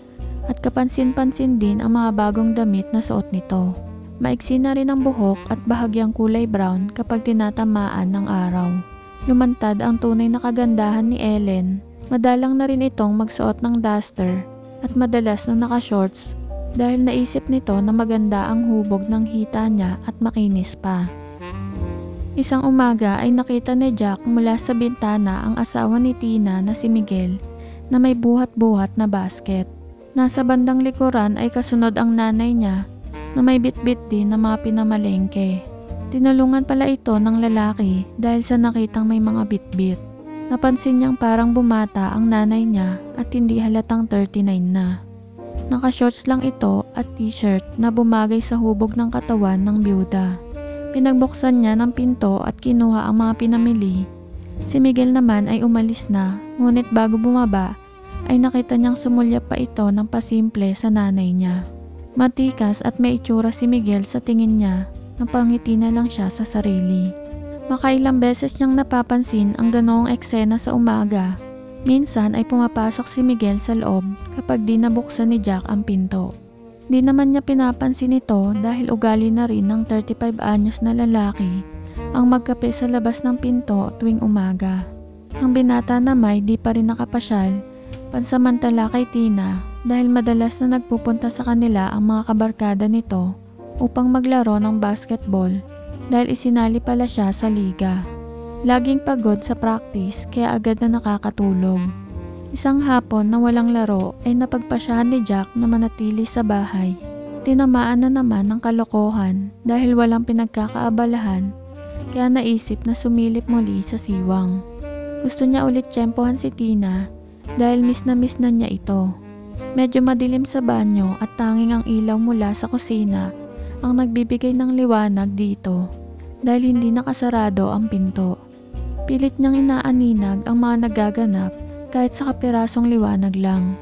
at kapansin-pansin din ang mga bagong damit na suot nito. Maiksi na rin ang buhok at bahagyang kulay brown kapag tinatamaan ng araw. Lumantad ang tunay na kagandahan ni Ellen. Madalang na rin itong magsuot ng duster at madalas na naka-shorts dahil naisip nito na maganda ang hubog ng hita niya at makinis pa. Isang umaga ay nakita ni Jack mula sa bintana ang asawa ni Tina na si Miguel na may buhat-buhat na basket. Nasa bandang likuran ay kasunod ang nanay niya na may bitbit din na mga pinamalengke. Tinulungan pala ito ng lalaki dahil sa nakitang may mga bitbit. Napansin niyang parang bumata ang nanay niya at hindi halatang 39 na. Naka-shorts lang ito at t-shirt na bumagay sa hubog ng katawan ng byuda. Pinagbuksan niya ng pinto at kinuha ang mga pinamili. Si Miguel naman ay umalis na, ngunit bago bumaba ay nakita niyang sumulyap pa ito ng pasimple sa nanay niya. Matikas at may itsura si Miguel sa tingin niya. Napangiti na lang siya sa sarili. Makailang beses niyang napapansin ang ganoong eksena sa umaga. Minsan ay pumapasok si Miguel sa loob kapag di nabuksan ni Jack ang pinto. Di naman niya pinapansin ito dahil ugali na rin ng 35 anyos na lalaki ang magkape sa labas ng pinto tuwing umaga. Ang binata na may di pa rin nakapasyal, pansamantala kay Tina dahil madalas na nagpupunta sa kanila ang mga kabarkada nito upang maglaro ng basketball dahil isinali pala siya sa liga. Laging pagod sa practice kaya agad na nakakatulog. Isang hapon na walang laro ay napagpasyahan ni Jack na manatili sa bahay. Tinamaan na naman ng kalokohan dahil walang pinagkakaabalahan kaya naisip na sumilip muli sa siwang. Gusto niya ulit tiyempohan si Tina dahil miss na niya ito. Medyo madilim sa banyo at tanging ang ilaw mula sa kusina ang nagbibigay ng liwanag dito dahil hindi nakasarado ang pinto. Pilit niyang inaaninag ang mga nagaganap kahit sa kapirasong liwanag lang.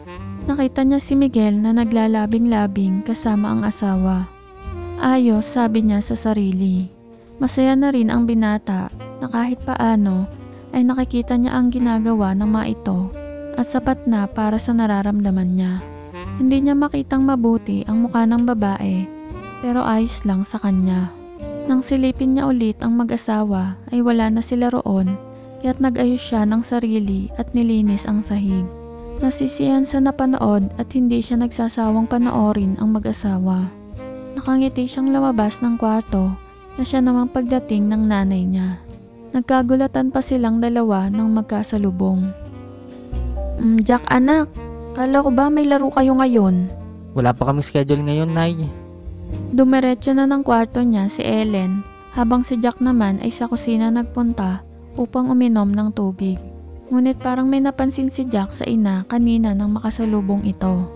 Nakita niya si Miguel na naglalabing-labing kasama ang asawa. Ayos, sabi niya sa sarili. Masaya na rin ang binata na kahit paano ay nakikita niya ang ginagawa ng mga ito at sapat na para sa nararamdaman niya. Hindi niya makitang mabuti ang mukha ng babae pero ayos lang sa kanya. Nang silipin niya ulit ang mag-asawa ay wala na sila roon kaya't nag-ayos siya ng sarili at nilinis ang sahig. Nasisiyahan sa napanood at hindi siya nagsasawang panoorin ang mag-asawa. Nakangiti siyang lumabas ng kwarto na siya namang pagdating ng nanay niya. Nagkagulatan pa silang dalawa nang magkasalubong. Jack anak, kala ko ba may laro kayo ngayon? Wala pa kaming schedule ngayon, Nay. Dumiretso na ng kwarto niya si Ellen habang si Jack naman ay sa kusina nagpunta upang uminom ng tubig. Ngunit parang may napansin si Jack sa ina kanina nang makasalubong ito.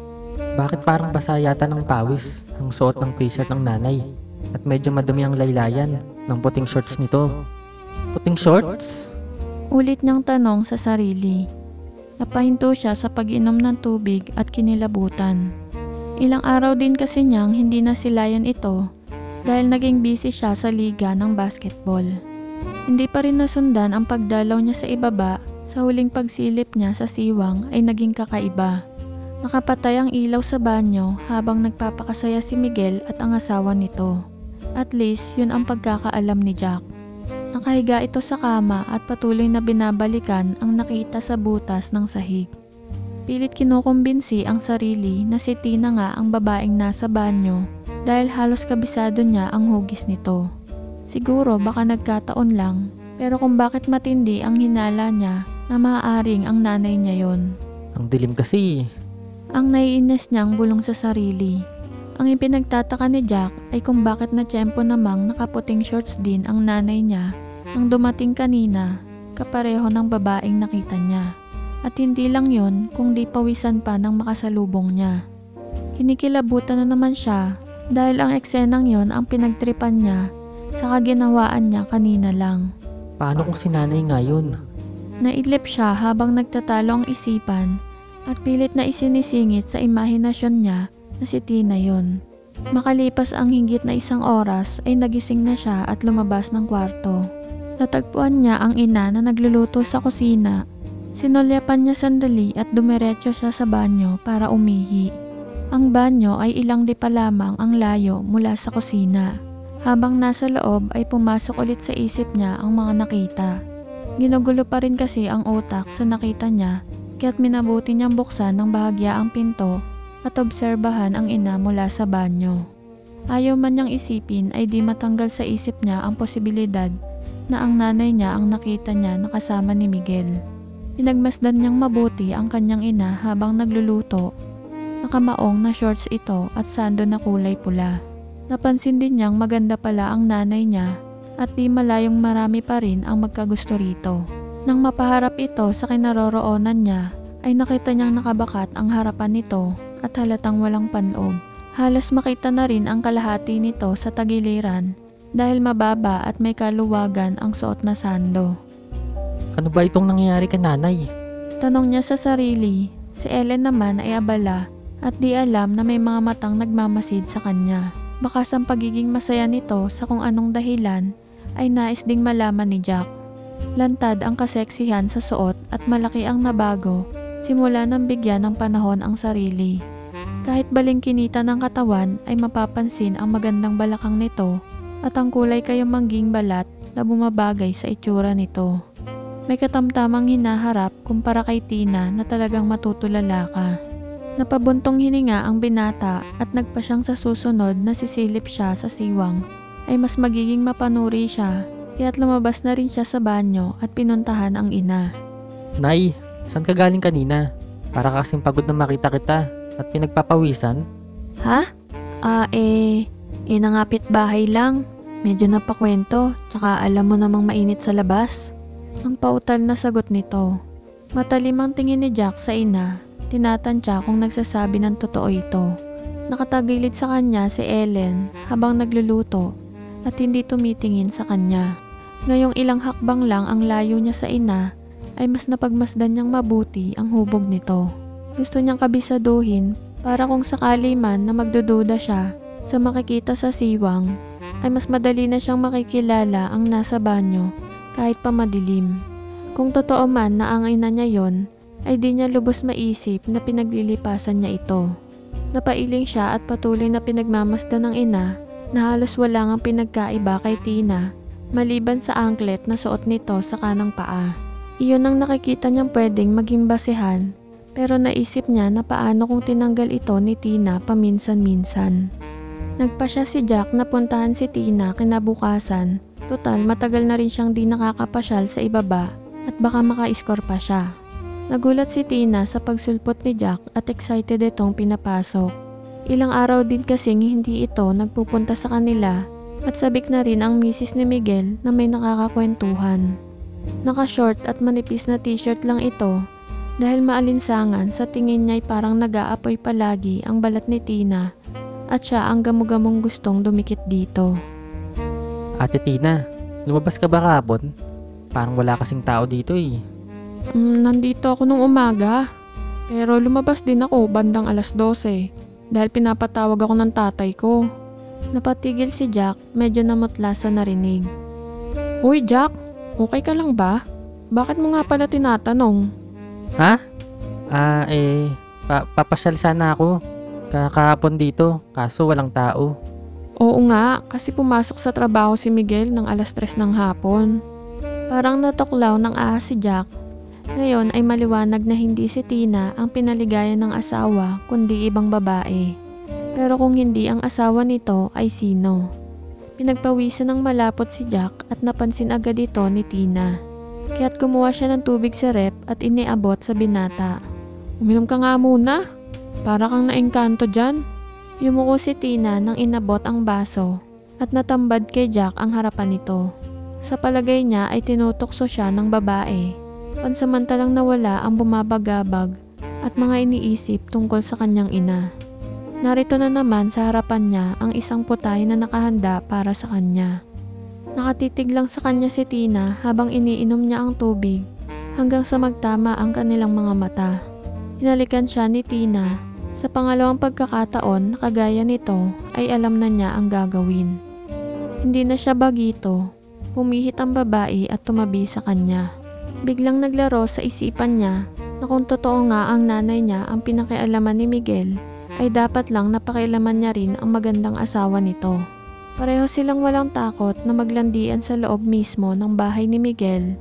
Bakit parang basa yata ng pawis ang suot ng t-shirt ng nanay at medyo madumi ang laylayan ng puting shorts nito? Puting shorts? Ulit niyang tanong sa sarili. Napahinto siya sa pag-inom ng tubig at kinilabutan. Ilang araw din kasi niyang hindi nasilayan ito dahil naging busy siya sa liga ng basketball. Hindi pa rin nasundan ang pagdalaw niya sa ibaba Sa huling pagsilip niya sa siwang ay naging kakaiba. Nakapatay ang ilaw sa banyo habang nagpapakasaya si Miguel at ang asawa nito. At least yun ang pagkakaalam ni Jack. Nakahiga ito sa kama at patuloy na binabalikan ang nakita sa butas ng sahig. Pilit kinukumbinsi ang sarili na si Tina nga ang babaeng nasa banyo dahil halos kabisado niya ang hugis nito. Siguro baka nagkataon lang, pero kung bakit matindi ang hinala niya na maaaring ang nanay niya yon. Ang dilim kasi. Ang naiinis niyang bulong sa sarili. Ang ipinagtataka ni Jack ay kung bakit na tiyempo namang nakaputing shorts din ang nanay niya nang dumating kanina, kapareho ng babaeng nakita niya. At hindi lang yon kung di pawisan pa ng makasalubong niya. Kinikilabutan na naman siya dahil ang eksenang yon ang pinagtripan niya sa kaginawaan niya kanina lang. Paano kung si nanay nga yun? Naidlip siya habang nagtatalo ang isipan at pilit na isinisingit sa imahinasyon niya na si Tina yon. Makalipas ang hinggit na 1 oras ay nagising na siya at lumabas ng kwarto. Natagpuan niya ang ina na nagluluto sa kusina. Sinulyapan niya sandali at dumiretso siya sa banyo para umihi. Ang banyo ay ilang di pa lamang ang layo mula sa kusina. Habang nasa loob ay pumasok ulit sa isip niya ang mga nakita. Ginugulo pa rin kasi ang utak sa nakita niya kaya't minabuti niyang buksan ng bahagya ang pinto at obserbahan ang ina mula sa banyo. Ayaw man niyang isipin ay di matanggal sa isip niya ang posibilidad na ang nanay niya ang nakita niya nakasama ni Miguel. Pinagmasdan niyang mabuti ang kanyang ina habang nagluluto. Nakamaong na shorts ito at sando na kulay pula. Napansin din niyang maganda pala ang nanay niya at di malayong marami pa rin ang magkagusto rito. Nang mapaharap ito sa kinaroroonan niya ay nakita niyang nakabakat ang harapan nito at halatang walang panloob. Halos makita na rin ang kalahati nito sa tagiliran dahil mababa at may kaluwagan ang suot na sando. Ano ba itong nangyayari kay nanay? Tanong niya sa sarili. Si Ellen naman ay abala at di alam na may mga matang nagmamasid sa kanya. Baka sa pagiging masaya nito sa kung anong dahilan ay nais ding malaman ni Jack. Lantad ang kaseksihan sa suot at malaki ang nabago simula nang bigyan ng panahon ang sarili. Kahit balingkinita ng katawan ay mapapansin ang magandang balakang nito at ang kulay kayamangging balat na bumabagay sa itsura nito. May katamtamang hinaharap kumpara kay Tina na talagang matutulala ka. Napabuntong hininga ang binata at nagpa siyang sa susunod na sisilip siya sa siwang ay mas magiging mapanuri siya kaya't lumabas na rin siya sa banyo at pinuntahan ang ina. Nay, saan ka galing kanina? Para kasing pagod na makita kita at pinagpapawisan. Ha? Nangapit bahay lang. Medyo napakwento, tsaka alam mo namang mainit sa labas. Ang pautal na sagot nito. Matalim ang tingin ni Jack sa ina. Tinatansya kung nagsasabi ng totoo ito. Nakatagilid sa kanya si Ellen habang nagluluto at hindi tumitingin sa kanya. Ngayong ilang hakbang lang ang layo niya sa ina ay mas napagmasdan niyang mabuti ang hubog nito. Gusto niyang kabisaduhin para kung sakali man na magdududa siya sa makikita sa siwang ay mas madali na siyang makikilala ang nasa banyo kahit pa madilim. Kung totoo man na ang ina niya yon, ay di niya lubos maisip na pinaglilipasan niya ito. Napailing siya at patuloy na pinagmamasdan ng ina na halos wala ngang pinagkaiba kay Tina maliban sa anklet na suot nito sa kanang paa. Iyon ang nakikita niyang pwedeng maging basehan pero naisip niya na paano kung tinanggal ito ni Tina paminsan-minsan. Nagpa siya si Jack na puntahan si Tina kinabukasan. Total matagal na rin siyang di nakakapasyal sa ibaba at baka maka-score pa siya. Nagulat si Tina sa pagsulpot ni Jack at excited itong pinapasok. Ilang araw din kasing hindi ito nagpupunta sa kanila at sabik na rin ang misis ni Miguel na may nakakakwentuhan. Naka-short at manipis na t-shirt lang ito dahil maalinsangan sa tingin niya'y parang nag-aapoy palagi ang balat ni Tina at siya ang gamugamong gustong dumikit dito. Ate Tina, lumabas ka ba kahapon? Parang wala kasing tao dito eh. Nandito ako nung umaga. Pero lumabas din ako bandang 12:00 dahil pinapatawag ako ng tatay ko. Napatigil si Jack, medyo namutla sa narinig. Uy Jack, okay ka lang ba? bakit mo nga pala tinatanong? Ha? Papasyal sana ako. Kahapon dito, kaso walang tao. Oo nga, kasi pumasok sa trabaho si Miguel ng 3:00 ng hapon. Parang natuklaw ng ahas si Jack. Ngayon ay maliwanag na hindi si Tina ang pinaligayan ng asawa kundi ibang babae. Pero kung hindi ang asawa nito ay sino? Pinagpawisan ng malapot si Jack at napansin agad ito ni Tina. Kaya't kumuha siya ng tubig sa rep at iniabot sa binata. Uminom ka nga muna. Para kang naengkanto dyan. Yumuko si Tina nang inabot ang baso at natambad kay Jack ang harapan nito. Sa palagay niya ay tinutokso siya ng babae. Pansamantalang nawala ang bumabagabag at mga iniisip tungkol sa kanyang ina. Narito na naman sa harapan niya ang isang putay na nakahanda para sa kanya. Nakatitig lang sa kanya si Tina habang iniinom niya ang tubig hanggang sa magtama ang kanilang mga mata. Hinalikan siya ni Tina. Sa pangalawang pagkakataon na kagaya nito ay alam na niya ang gagawin. Hindi na siya bagito. Pumihit ang babae at tumabi sa kanya. Biglang naglaro sa isipan niya na kung totoo nga ang nanay niya ang pinakialaman ni Miguel, ay dapat lang napakialaman niya rin ang magandang asawa nito. Pareho silang walang takot na maglandian sa loob mismo ng bahay ni Miguel.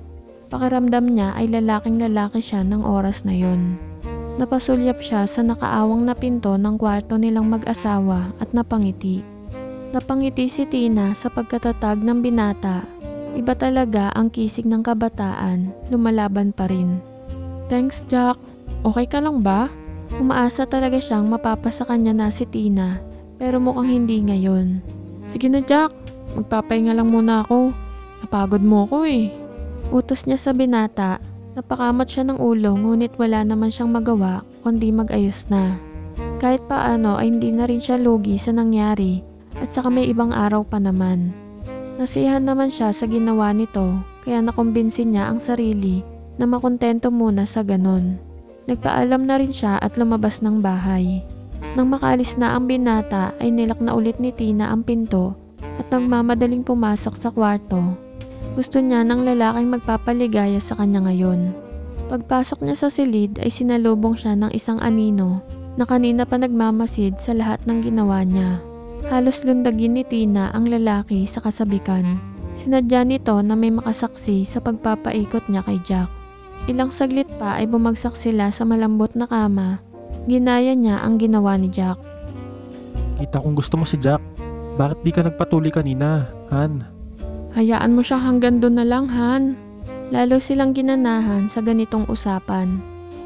Pakiramdam niya ay lalaking-lalaki siya ng oras na yon. Napasulyap siya sa nakaawang na pinto ng kwarto nilang mag-asawa at napangiti. Napangiti si Tina sa pagkatatag ng binata. Iba talaga ang kisig ng kabataan, lumalaban pa rin. Thanks, Jack. Okay ka lang ba? Umaasa talaga siyang mapapasa kanya na si Tina, pero mukhang hindi ngayon. Sige na, Jack. Magpapahinga lang muna ako. Napagod mo ako eh. Utos niya sa binata. Napakamot siya ng ulo ngunit wala naman siyang magawa kundi mag-ayos na. Kahit paano ay hindi na rin siya lugi sa nangyari at saka may ibang araw pa naman. Nasiyahan naman siya sa ginawa nito kaya nakumbinsin niya ang sarili na makontento muna sa ganon. Nagpaalam na rin siya at lumabas ng bahay. Nang makalis na ang binata ay nilak na ulit ni Tina ang pinto at nagmamadaling pumasok sa kwarto. Gusto niya ng lalaking magpapaligaya sa kanya ngayon. Pagpasok niya sa silid ay sinalubong siya ng isang anino na kanina pa nagmamasid sa lahat ng ginawa niya. Halos lundagin ni Tina ang lalaki sa kasabikan. Sinadya nito na may makasaksi sa pagpapaikot niya kay Jack. Ilang saglit pa ay bumagsak sila sa malambot na kama. Ginaya niya ang ginawa ni Jack. Kita kong gusto mo si Jack. Bakit di ka nagpatuloy kanina, Han? Hayaan mo siya hanggang doon na lang, Han. Lalo silang ginanahan sa ganitong usapan.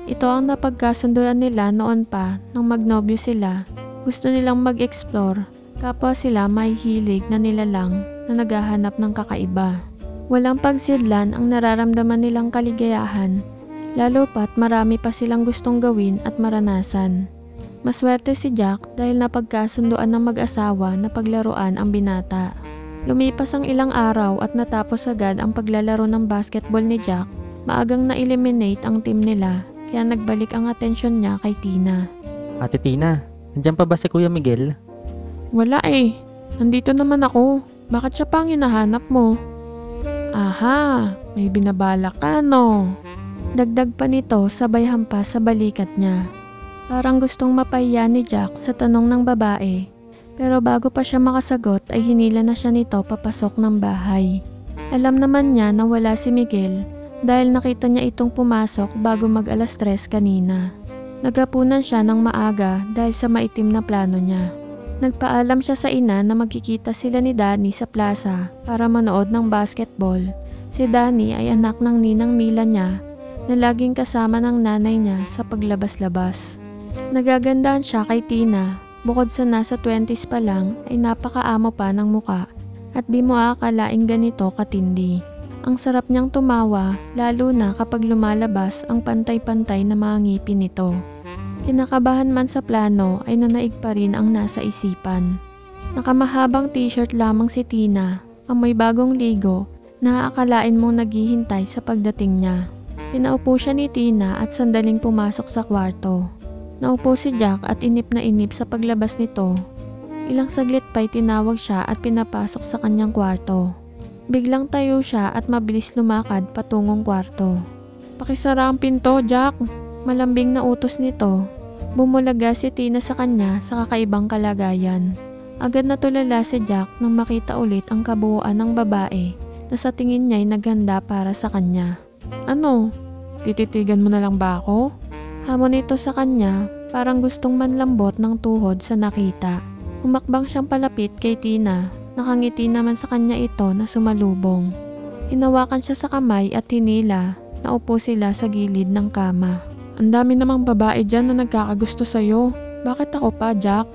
Ito ang napagkasunduan nila noon pa nang magnobyo sila. Gusto nilang mag-explore. Kapwa sila may hilig na nilalang na naghahanap ng kakaiba. Walang pagsidlan ang nararamdaman nilang kaligayahan, lalo pat marami pa silang gustong gawin at maranasan. Maswerte si Jack dahil napagkasunduan ng mag-asawa na paglaruan ang binata. Lumipas ang ilang araw at natapos agad ang paglalaro ng basketball ni Jack. Maagang na-eliminate ang team nila kaya nagbalik ang atensyon niya kay Tina. Ate Tina, nandiyan pa ba si Kuya Miguel? Wala eh. Nandito naman ako. Bakit siya pa ang hinahanap mo? Aha, may binabalak ka no? Dagdag pa nito sabay hampas sa balikat niya. Parang gustong mapahiya ni Jack sa tanong ng babae. Pero bago pa siya makasagot ay hinila na siya nito papasok ng bahay. Alam naman niya na wala si Miguel dahil nakita niya itong pumasok bago mag 3:00 kanina. Naghapunan siya ng maaga dahil sa maitim na plano niya. Nagpaalam siya sa ina na magkikita sila ni Danny sa plaza para manood ng basketball. Si Danny ay anak ng ninang Mila niya na laging kasama ng nanay niya sa paglabas-labas. Nagagandahan siya kay Tina. Bukod sa nasa 20s pa lang ay napakaamo pa ng muka at di mo akalaing ganito katindi. Ang sarap niyang tumawa lalo na kapag lumalabas ang pantay-pantay na mga ngipin nito. Kinakabahan man sa plano ay nanaig pa rin ang nasa isipan. Nakamahabang t-shirt lamang si Tina, amoy bagong ligo, na aakalain mong naghihintay sa pagdating niya. Pinaupo siya ni Tina at sandaling pumasok sa kwarto. Naupo si Jack at inip na inip sa paglabas nito. Ilang saglit pa'y tinawag siya at pinapasok sa kanyang kwarto. Biglang tayo siya at mabilis lumakad patungong kwarto. Pakisara ang pinto, Jack. Malambing na utos nito. Bumulaga si Tina sa kanya sa kakaibang kalagayan. Agad na tulala si Jack nang makita ulit ang kabuuan ng babae na sa tingin niya'y naghanda para sa kanya. Ano? Tititigan mo na lang ba ako? Hamon nito sa kanya, parang gustong manlambot ng tuhod sa nakita. Humakbang siyang palapit kay Tina. Nakangiti naman sa kanya ito na sumalubong. Hinawakan siya sa kamay at hinila. Naupo sila sa gilid ng kama. Ang dami namang babae dyan na nagkakagusto sa'yo. Bakit ako pa, Jack?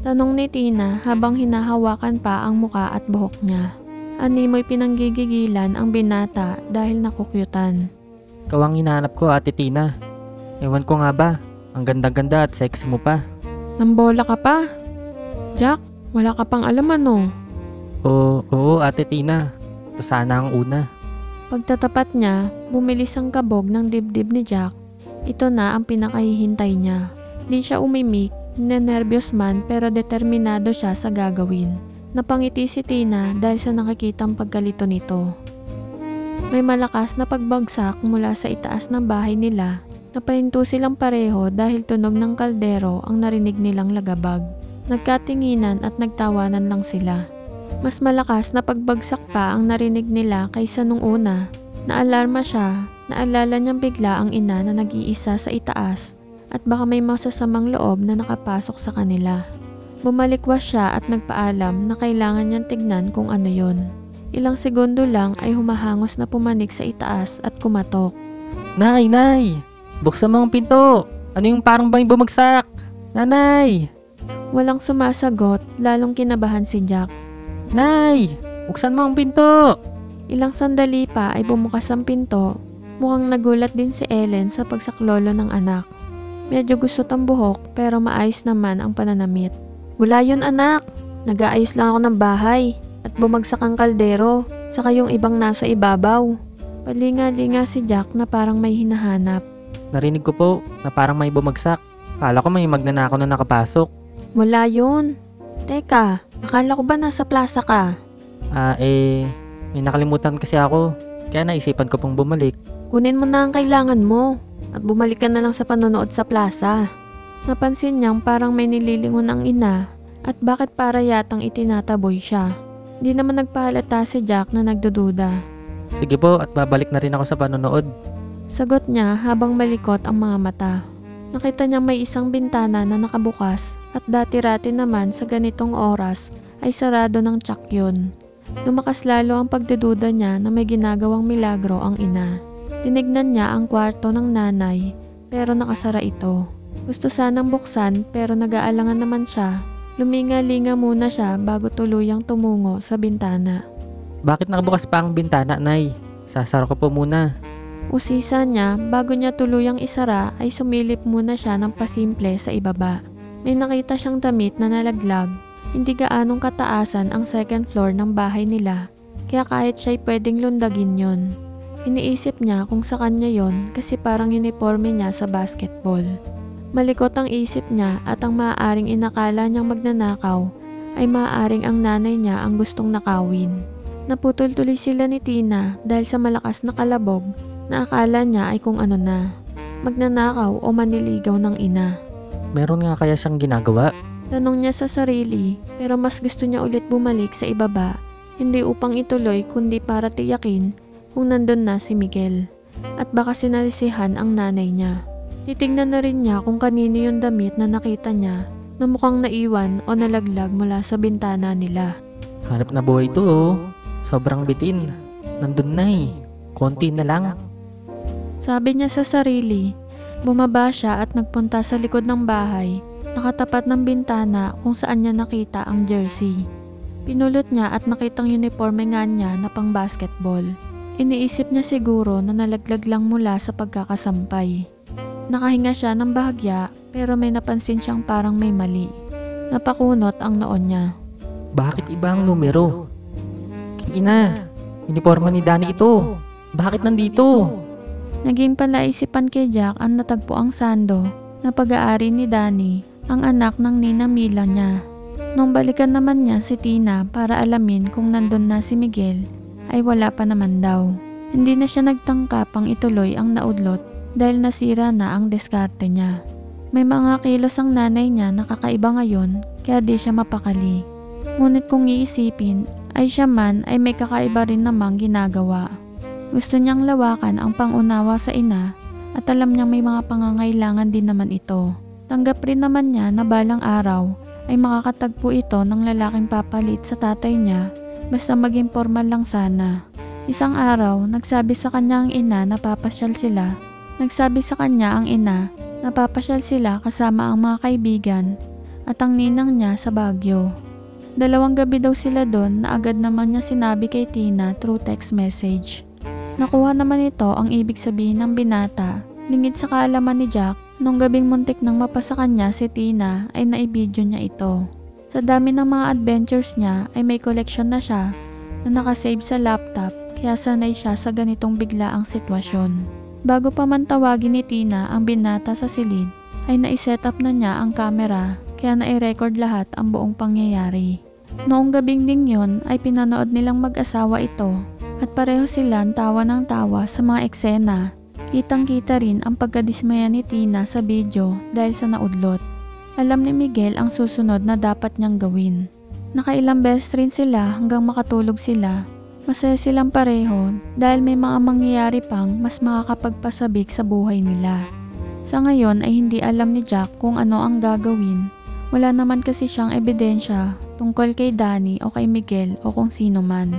Tanong ni Tina habang hinahawakan pa ang muka at buhok niya. Animoy pinanggigigilan ang binata dahil nakukyutan. Ikaw ang hinahanap ko, Ate Tina. Ewan ko nga ba, ang ganda-ganda at sexy mo pa. Nambola ka pa? Jack, wala ka pang alam ano? Oo, Ate Tina. Ito sana ang una. Pagtatapat niya, bumilis ang kabog ng dibdib ni Jack. Ito na ang pinakahihintay niya. Di siya umimik, ninenervyos man pero determinado siya sa gagawin. Napangiti si Tina dahil sa nakikitang pagkalito nito. May malakas na pagbagsak mula sa itaas ng bahay nila. Napahinto silang pareho dahil tunog ng kaldero ang narinig nilang lagabag. Nagkatinginan at nagtawanan lang sila. Mas malakas na pagbagsak pa ang narinig nila kaysa nung una. Naalarma siya, naalala niyang bigla ang ina na nag-iisa sa itaas at baka may masasamang loob na nakapasok sa kanila. Bumalikwas siya at nagpaalam na kailangan niyang tignan kung ano yon. Ilang segundo lang ay humahangos na pumanik sa itaas at kumatok. Nay! Buksan mo ang pinto! Ano yung parang bang bumagsak? Nanay! Walang sumasagot, lalong kinabahan si Jack. Nay! Buksan mo ang pinto! Ilang sandali pa ay bumukas ang pinto. Mukhang nagulat din si Ellen sa pagsaklolo ng anak. Medyo gusot ang buhok pero maayos naman ang pananamit. Wala yun anak, nag-aayos lang ako ng bahay at bumagsak ang kaldero saka yung ibang nasa ibabaw. Palinga-linga si Jack na parang may hinahanap. Narinig ko po na parang may bumagsak. Kala ko may magnanakaw na nakapasok. Wala yun. Teka, akala ko ba nasa plaza ka? May nakalimutan kasi ako. Kaya naisipan ko pong bumalik. Kunin mo na ang kailangan mo at bumalik ka na lang sa panonood sa plaza. Napansin niyang parang may nililingon ang ina at bakit para yatang itinataboy siya. Di naman nagpahalata si Jack na nagdududa. Sige po at babalik na rin ako sa panonood. Sagot niya habang malikot ang mga mata. Nakita niya may isang bintana na nakabukas at dati-rati naman sa ganitong oras ay sarado ng tsak yun. Lumakas lalo ang pagdududa niya na may ginagawang milagro ang ina. Tinignan niya ang kwarto ng nanay pero nakasara ito. Gusto sanang buksan pero nag-aalangan naman siya. Luminga-linga muna siya bago tuluyang tumungo sa bintana. Bakit nakabukas pa ang bintana, Nay? Sasara ko po muna. Usisa niya, bago niya tuluyang isara ay sumilip muna siya ng pasimple sa ibaba. May nakita siyang damit na nalaglag. Hindi gaanong kataasan ang second floor ng bahay nila, kaya kahit siya'y pwedeng lundagin yon. Iniisip niya kung sa kanya yon kasi parang uniforme niya sa basketball. Malikot ang isip niya at ang maaaring inakala niyang magnanakaw ay maaaring ang nanay niya ang gustong nakawin. Naputol tuloy sila ni Tina dahil sa malakas na kalabog na akala niya ay kung ano na, magnanakaw o maniligaw ng ina. Meron nga kaya siyang ginagawa? Tanong niya sa sarili pero mas gusto niya ulit bumalik sa ibaba, hindi upang ituloy kundi para tiyakin kung nandun na si Miguel at baka sinalisihan ang nanay niya. Titignan na rin niya kung kanino yung damit na nakita niya na mukhang naiwan o nalaglag mula sa bintana nila. Hanap na buhay ito oh. Sobrang bitin. Nandun na eh. Konti na lang. Sabi niya sa sarili. Bumaba siya at nagpunta sa likod ng bahay. Nakatapat ng bintana kung saan niya nakita ang jersey. Pinulot niya at nakitang uniforme nga niya na pang basketball. Iniisip niya siguro na nalaglag lang mula sa pagkakasampay. Nakahinga siya ng bahagya pero may napansin siyang parang may mali. Napakunot ang noon niya. Bakit iba ang numero? Ina, uniforme ni Danny ito. Bakit nandito? Naging palaisipan kay Jack ang natagpuang sando na pag-aari ni Danny, ang anak ng Nina Mila niya. Nung balikan naman niya si Tina para alamin kung nandun na si Miguel, ay wala pa naman daw. Hindi na siya nagtangka pang ituloy ang naudlot dahil nasira na ang diskarte niya. May mga kilos ang nanay niya na kakaiba ngayon kaya di siya mapakali. Ngunit kung iisipin ay siya man ay may kakaiba rin namang ginagawa. Gusto niyang lawakan ang pangunawa sa ina at alam niyang may mga pangangailangan din naman ito. Tanggap rin naman niya na balang araw ay makakatagpo ito ng lalaking papalit sa tatay niya basta maging formal lang sana. Isang araw, nagsabi sa kanya ang ina na papasyal sila. Kasama ang mga kaibigan at ang ninang niya sa Baguio. 2 gabi daw sila doon na agad naman niya sinabi kay Tina through text message. Nakuha naman ito ang ibig sabihin ng binata. Lingid sa kaalaman ni Jack, nung gabing muntik nang mapasa kanya si Tina ay naibidyo niya ito. Sa dami ng mga adventures niya ay may collection na siya na nakasave sa laptop kaya sanay siya sa ganitong biglaang sitwasyon. Bago pa man tawagin ni Tina ang binata sa silid ay naiset up na niya ang camera kaya nai-record lahat ang buong pangyayari. Noong gabing ding yon ay pinanood nilang mag-asawa ito at pareho silang tawa ng tawa sa mga eksena. Kitang-kita rin ang pagkadismaya ni Tina sa video dahil sa naudlot. Alam ni Miguel ang susunod na dapat niyang gawin. Nakailang beses rin sila hanggang makatulog sila. Masaya silang pareho dahil may mga mangyayari pang mas makakapagpasabik sa buhay nila. Sa ngayon ay hindi alam ni Jack kung ano ang gagawin. Wala naman kasi siyang ebidensya tungkol kay Danny o kay Miguel o kung sino man.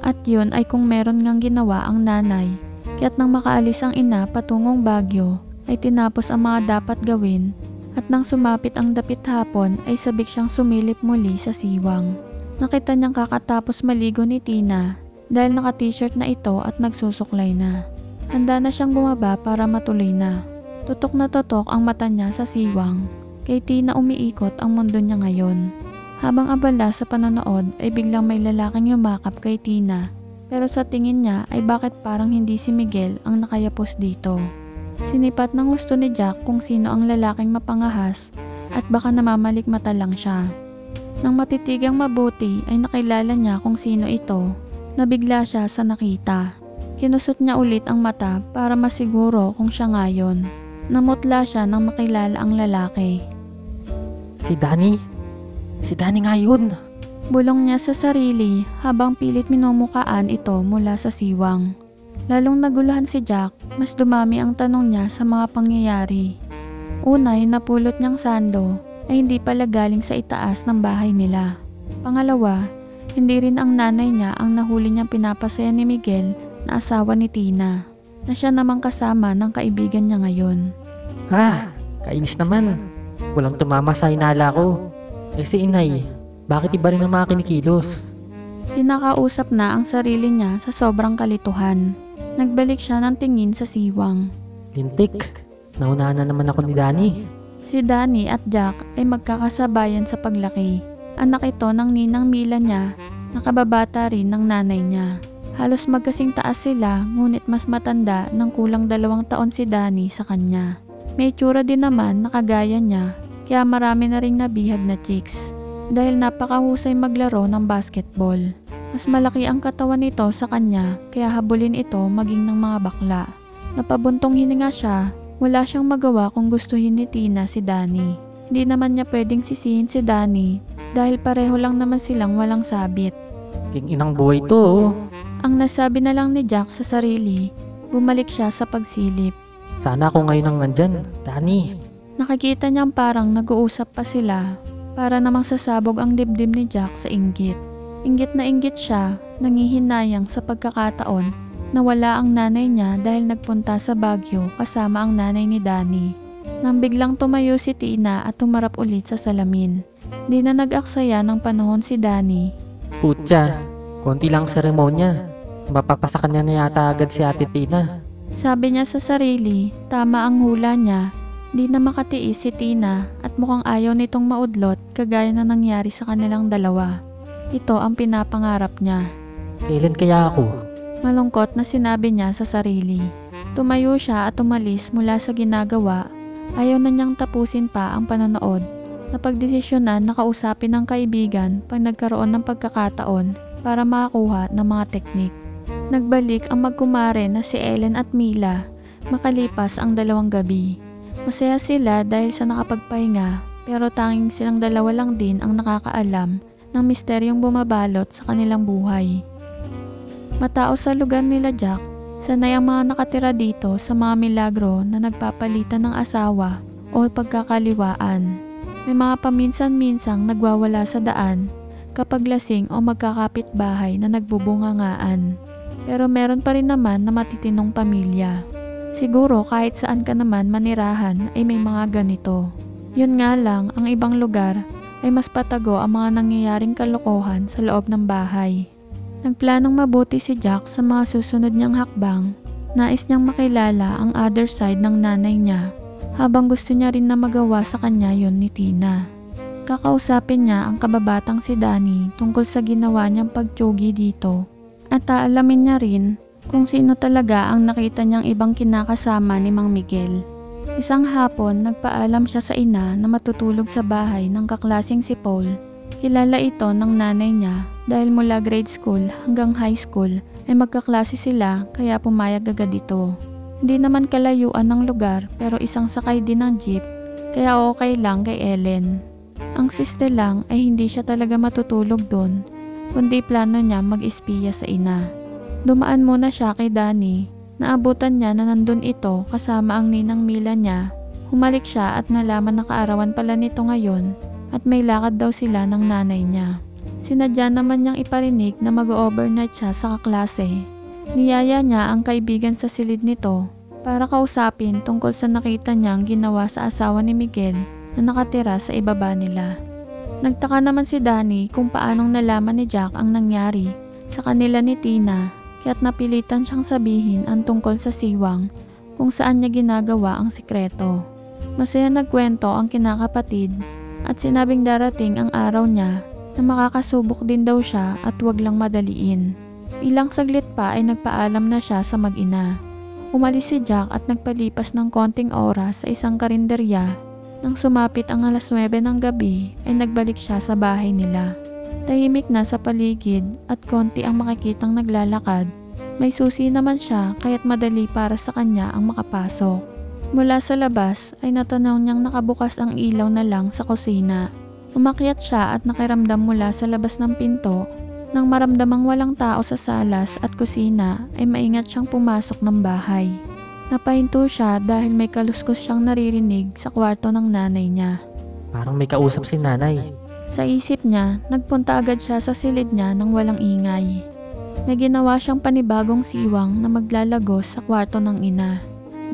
At yun ay kung meron ngang ginawa ang nanay. Kaya't nang makaalis ang ina patungong Baguio ay tinapos ang mga dapat gawin at nang sumapit ang dapit hapon ay sabik siyang sumilip muli sa siwang. Nakita niyang kakatapos maligo ni Tina dahil naka-t-shirt na ito at nagsusuklay na. Handa na siyang bumaba para matuloy na. Tutok na tutok ang mata niya sa siwang. Kay Tina umiikot ang mundo niya ngayon. Habang abala sa panonood ay biglang may lalaking yumakap kay Tina. Pero sa tingin niya ay bakit parang hindi si Miguel ang nakayapos dito. Sinipat ng gusto ni Jack kung sino ang lalaking mapangahas at baka namamalikmata lang siya. Nang matitigang mabuti ay nakilala niya kung sino ito. Nabigla siya sa nakita. Kinusot niya ulit ang mata para masiguro kung siya nga yun. Namutla siya nang makilala ang lalaki. Si Danny nga yun. Bulong niya sa sarili habang pilit minumukaan ito mula sa siwang. Lalong naguluhan si Jack, mas dumami ang tanong niya sa mga pangyayari. Unay, napulot niyang sando ay hindi pala galing sa itaas ng bahay nila. Pangalawa, hindi rin ang nanay niya ang nahuli niyang pinapasaya ni Miguel na asawa ni Tina, na siya namang kasama ng kaibigan niya ngayon. Kainis naman. Walang tumama sa hinala ko. Si inay, bakit iba rin ang mga kinikilos? Pinakausap na ang sarili niya sa sobrang kalituhan. Nagbalik siya ng tingin sa siwang. Lintik, naunahan na naman ako ni Danny. Si Danny at Jack ay magkakasabayan sa paglaki. Anak ito ng ninang Mila niya, nakababata rin ng nanay niya. Halos magkasing taas sila ngunit mas matanda ng kulang 2 taon si Danny sa kanya. May itsura din naman na kagaya niya kaya marami na ring nabihag na chicks. Dahil napakahusay maglaro ng basketball. Mas malaki ang katawan nito sa kanya kaya habulin ito maging ng mga bakla. Napabuntong hininga siya, wala siyang magawa kung gustuhin ni Tina si Danny. Hindi naman niya pwedeng sisihin si Danny dahil pareho lang naman silang walang sabit. King inang buhay to. Ang nasabi na lang ni Jack sa sarili, bumalik siya sa pagsilip. Sana ako ngayon ang nandyan, Danny. Nakikita niyang parang nag-uusap pa sila. Para namang sasabog ang dibdib ni Jack sa inggit. Inggit na inggit siya, nangihinayang sa pagkakataon na wala ang nanay niya dahil nagpunta sa Baguio kasama ang nanay ni Danny. Nang biglang tumayo si Tina at tumarap ulit sa salamin. Di na nag-aksaya ng panahon si Danny. Putya, konti lang seremonya. Mapapasakan niya na yata agad si Ate Tina. Sabi niya sa sarili, tama ang hula niya. Di na makatiis si Tina at mukhang ayaw nitong maudlot kagaya na nangyari sa kanilang dalawa. Ito ang pinapangarap niya. Kailan kaya ako? Malungkot na sinabi niya sa sarili. Tumayo siya at umalis mula sa ginagawa. Ayaw na niyang tapusin pa ang panonood. Napagdesisyonan na kausapin ng kaibigan pag nagkaroon ng pagkakataon para makakuha ng mga teknik. Nagbalik ang magkumare na si Ellen at Mila makalipas ang 2 gabi. Masaya sila dahil sa nakapagpahinga, pero tanging silang dalawa lang din ang nakakaalam ng misteryong bumabalot sa kanilang buhay. Matao sa lugar nila Jack, sanay ang mga nakatira dito sa mga milagro na nagpapalitan ng asawa o pagkakaliwaan. May mga paminsan-minsang nagwawala sa daan kapag lasing o magkakapit-bahay na nagbubungangaan. Pero meron pa rin naman na matitinong pamilya. Siguro kahit saan ka naman manirahan ay may mga ganito. Yun nga lang, ang ibang lugar ay mas patago ang mga nangyayaring kalokohan sa loob ng bahay. Nagplanong mabuti si Jack sa mga susunod niyang hakbang. Nais niyang makilala ang other side ng nanay niya, habang gusto niya rin na magawa sa kanya yon ni Tina. Kakausapin niya ang kababatang si Danny tungkol sa ginawa niyang pagtsugi dito. At aalamin niya rin kung sino talaga ang nakita niyang ibang kinakasama ni Mang Miguel. Isang hapon, nagpaalam siya sa ina na matutulog sa bahay ng kaklaseng si Paul. Kilala ito ng nanay niya dahil mula grade school hanggang high school ay magkaklase sila kaya pumayag agad ito. Hindi naman kalayuan ng lugar pero isang sakay din ng jeep kaya okay lang kay Ellen. Ang siste lang ay hindi siya talaga matutulog doon, kundi plano niya mag-espiya sa ina. Dumaan muna siya kay Danny. Naabutan niya na nandun ito kasama ang ninang Mila niya. Humalik siya at nalaman na kaarawan pala nito ngayon at may lakad daw sila ng nanay niya. Sinadya naman niyang iparinig na mag-overnight siya sa kaklase. Niyaya niya ang kaibigan sa silid nito para kausapin tungkol sa nakita niyang ginawa sa asawa ni Miguel na nakatira sa ibaba nila. Nagtaka naman si Danny kung paanong nalaman ni Jack ang nangyari sa kanila ni Tina, kaya't napilitan siyang sabihin ang tungkol sa siwang kung saan niya ginagawa ang sikreto. Masaya nagkwento ang kinakapatid at sinabing darating ang araw niya na makakasubok din daw siya at wag lang madaliin. Ilang saglit pa ay nagpaalam na siya sa mag-ina. Umalis si Jack at nagpalipas ng konting oras sa isang karinderya. Nang sumapit ang 9:00 ng gabi ay nagbalik siya sa bahay nila. Tahimik na sa paligid at konti ang makikitang naglalakad. May susi naman siya kaya't madali para sa kanya ang makapasok. Mula sa labas ay natanaw niyang nakabukas ang ilaw na lang sa kusina. Umakyat siya at nakiramdam mula sa labas ng pinto. Nang maramdamang walang tao sa salas at kusina ay maingat siyang pumasok ng bahay. Napahinto siya dahil may kaluskos siyang naririnig sa kwarto ng nanay niya. Parang may kausap si nanay. Sa isip niya, nagpunta agad siya sa silid niya nang walang ingay. May ginawa siyang panibagong siwang na maglalagos sa kwarto ng ina.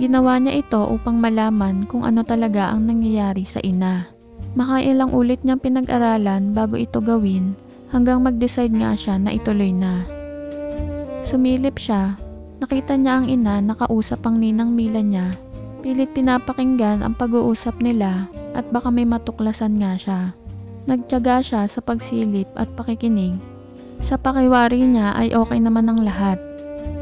Ginawa niya ito upang malaman kung ano talaga ang nangyayari sa ina. Makailang ulit niyang pinag-aralan bago ito gawin hanggang mag-decide nga siya na ituloy na. Sumilip siya. Nakita niya ang ina nakausap ang ninang Mila niya. Pilit pinapakinggan ang pag-uusap nila at baka may matuklasan nga siya. Nagtiyaga siya sa pagsilip at pakikinig. Sa pakiwari niya ay okay naman ang lahat.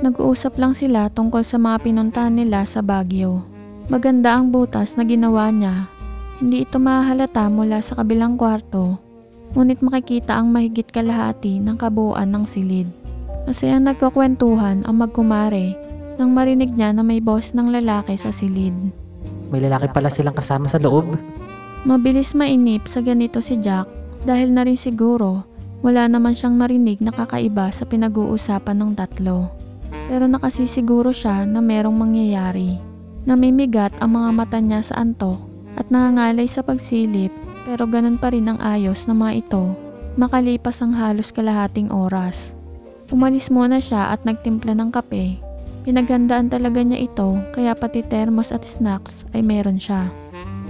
Nag-uusap lang sila tungkol sa mga pinuntahan nila sa Baguio. Maganda ang butas na ginawa niya. Hindi ito mahalata mula sa kabilang kwarto, ngunit makikita ang mahigit kalahati ng kabuuan ng silid. Masayang nagkakwentuhan ang magkumare nang marinig niya na may boses ng lalaki sa silid. May lalaki pala silang kasama sa loob. Mabilis mainip sa ganito si Jack dahil na rin siguro wala naman siyang marinig na kakaiba sa pinag-uusapan ng tatlo. Pero nakasisiguro siya na merong mangyayari. Namimigat ang mga mata niya sa antok at nangangalay sa pagsilip pero ganun pa rin ang ayos ng mga ito makalipas ang halos kalahating oras. Umalis muna siya at nagtimpla ng kape. Pinaghandaan talaga niya ito kaya pati thermos at snacks ay meron siya.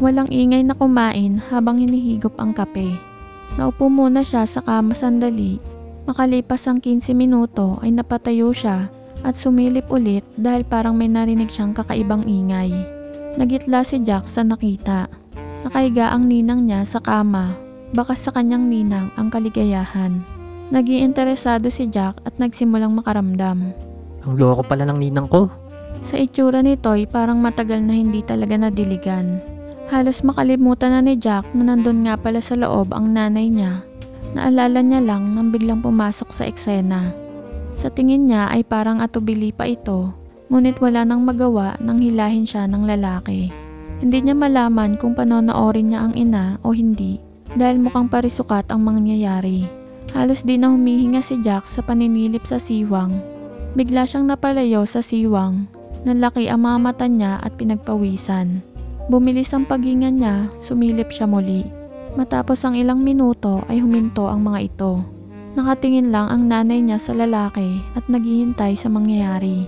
Walang ingay na kumain habang hinihigop ang kape. Naupo muna siya sa kama sandali. Makalipas ang 15 minuto ay napatayo siya at sumilip ulit dahil parang may narinig siyang kakaibang ingay. Nagitla si Jack sa nakita. Nakahiga ang ninang niya sa kama. Baka sa kanyang ninang ang kaligayahan. Nag-iinteresado si Jack at nagsimulang makaramdam. Ang loko pala ng ninang ko. Sa itsura nito'y parang matagal na hindi talaga nadiligan. Halos makalimutan na ni Jack na nandun nga pala sa loob ang nanay niya. Naalala niya lang nang biglang pumasok sa eksena. Sa tingin niya ay parang atubili pa ito, ngunit wala nang magawa nang hilahin siya ng lalaki. Hindi niya malaman kung panonoorin niya ang ina o hindi dahil mukhang parisukat ang mangyayari. Halos di na humihinga si Jack sa paninilip sa siwang. Bigla siyang napalayo sa siwang. Nanlaki ang mga mata niya at pinagpawisan. Bumilis ang paghinga niya, sumilip siya muli. Matapos ang ilang minuto ay huminto ang mga ito. Nakatingin lang ang nanay niya sa lalaki at naghihintay sa mangyayari.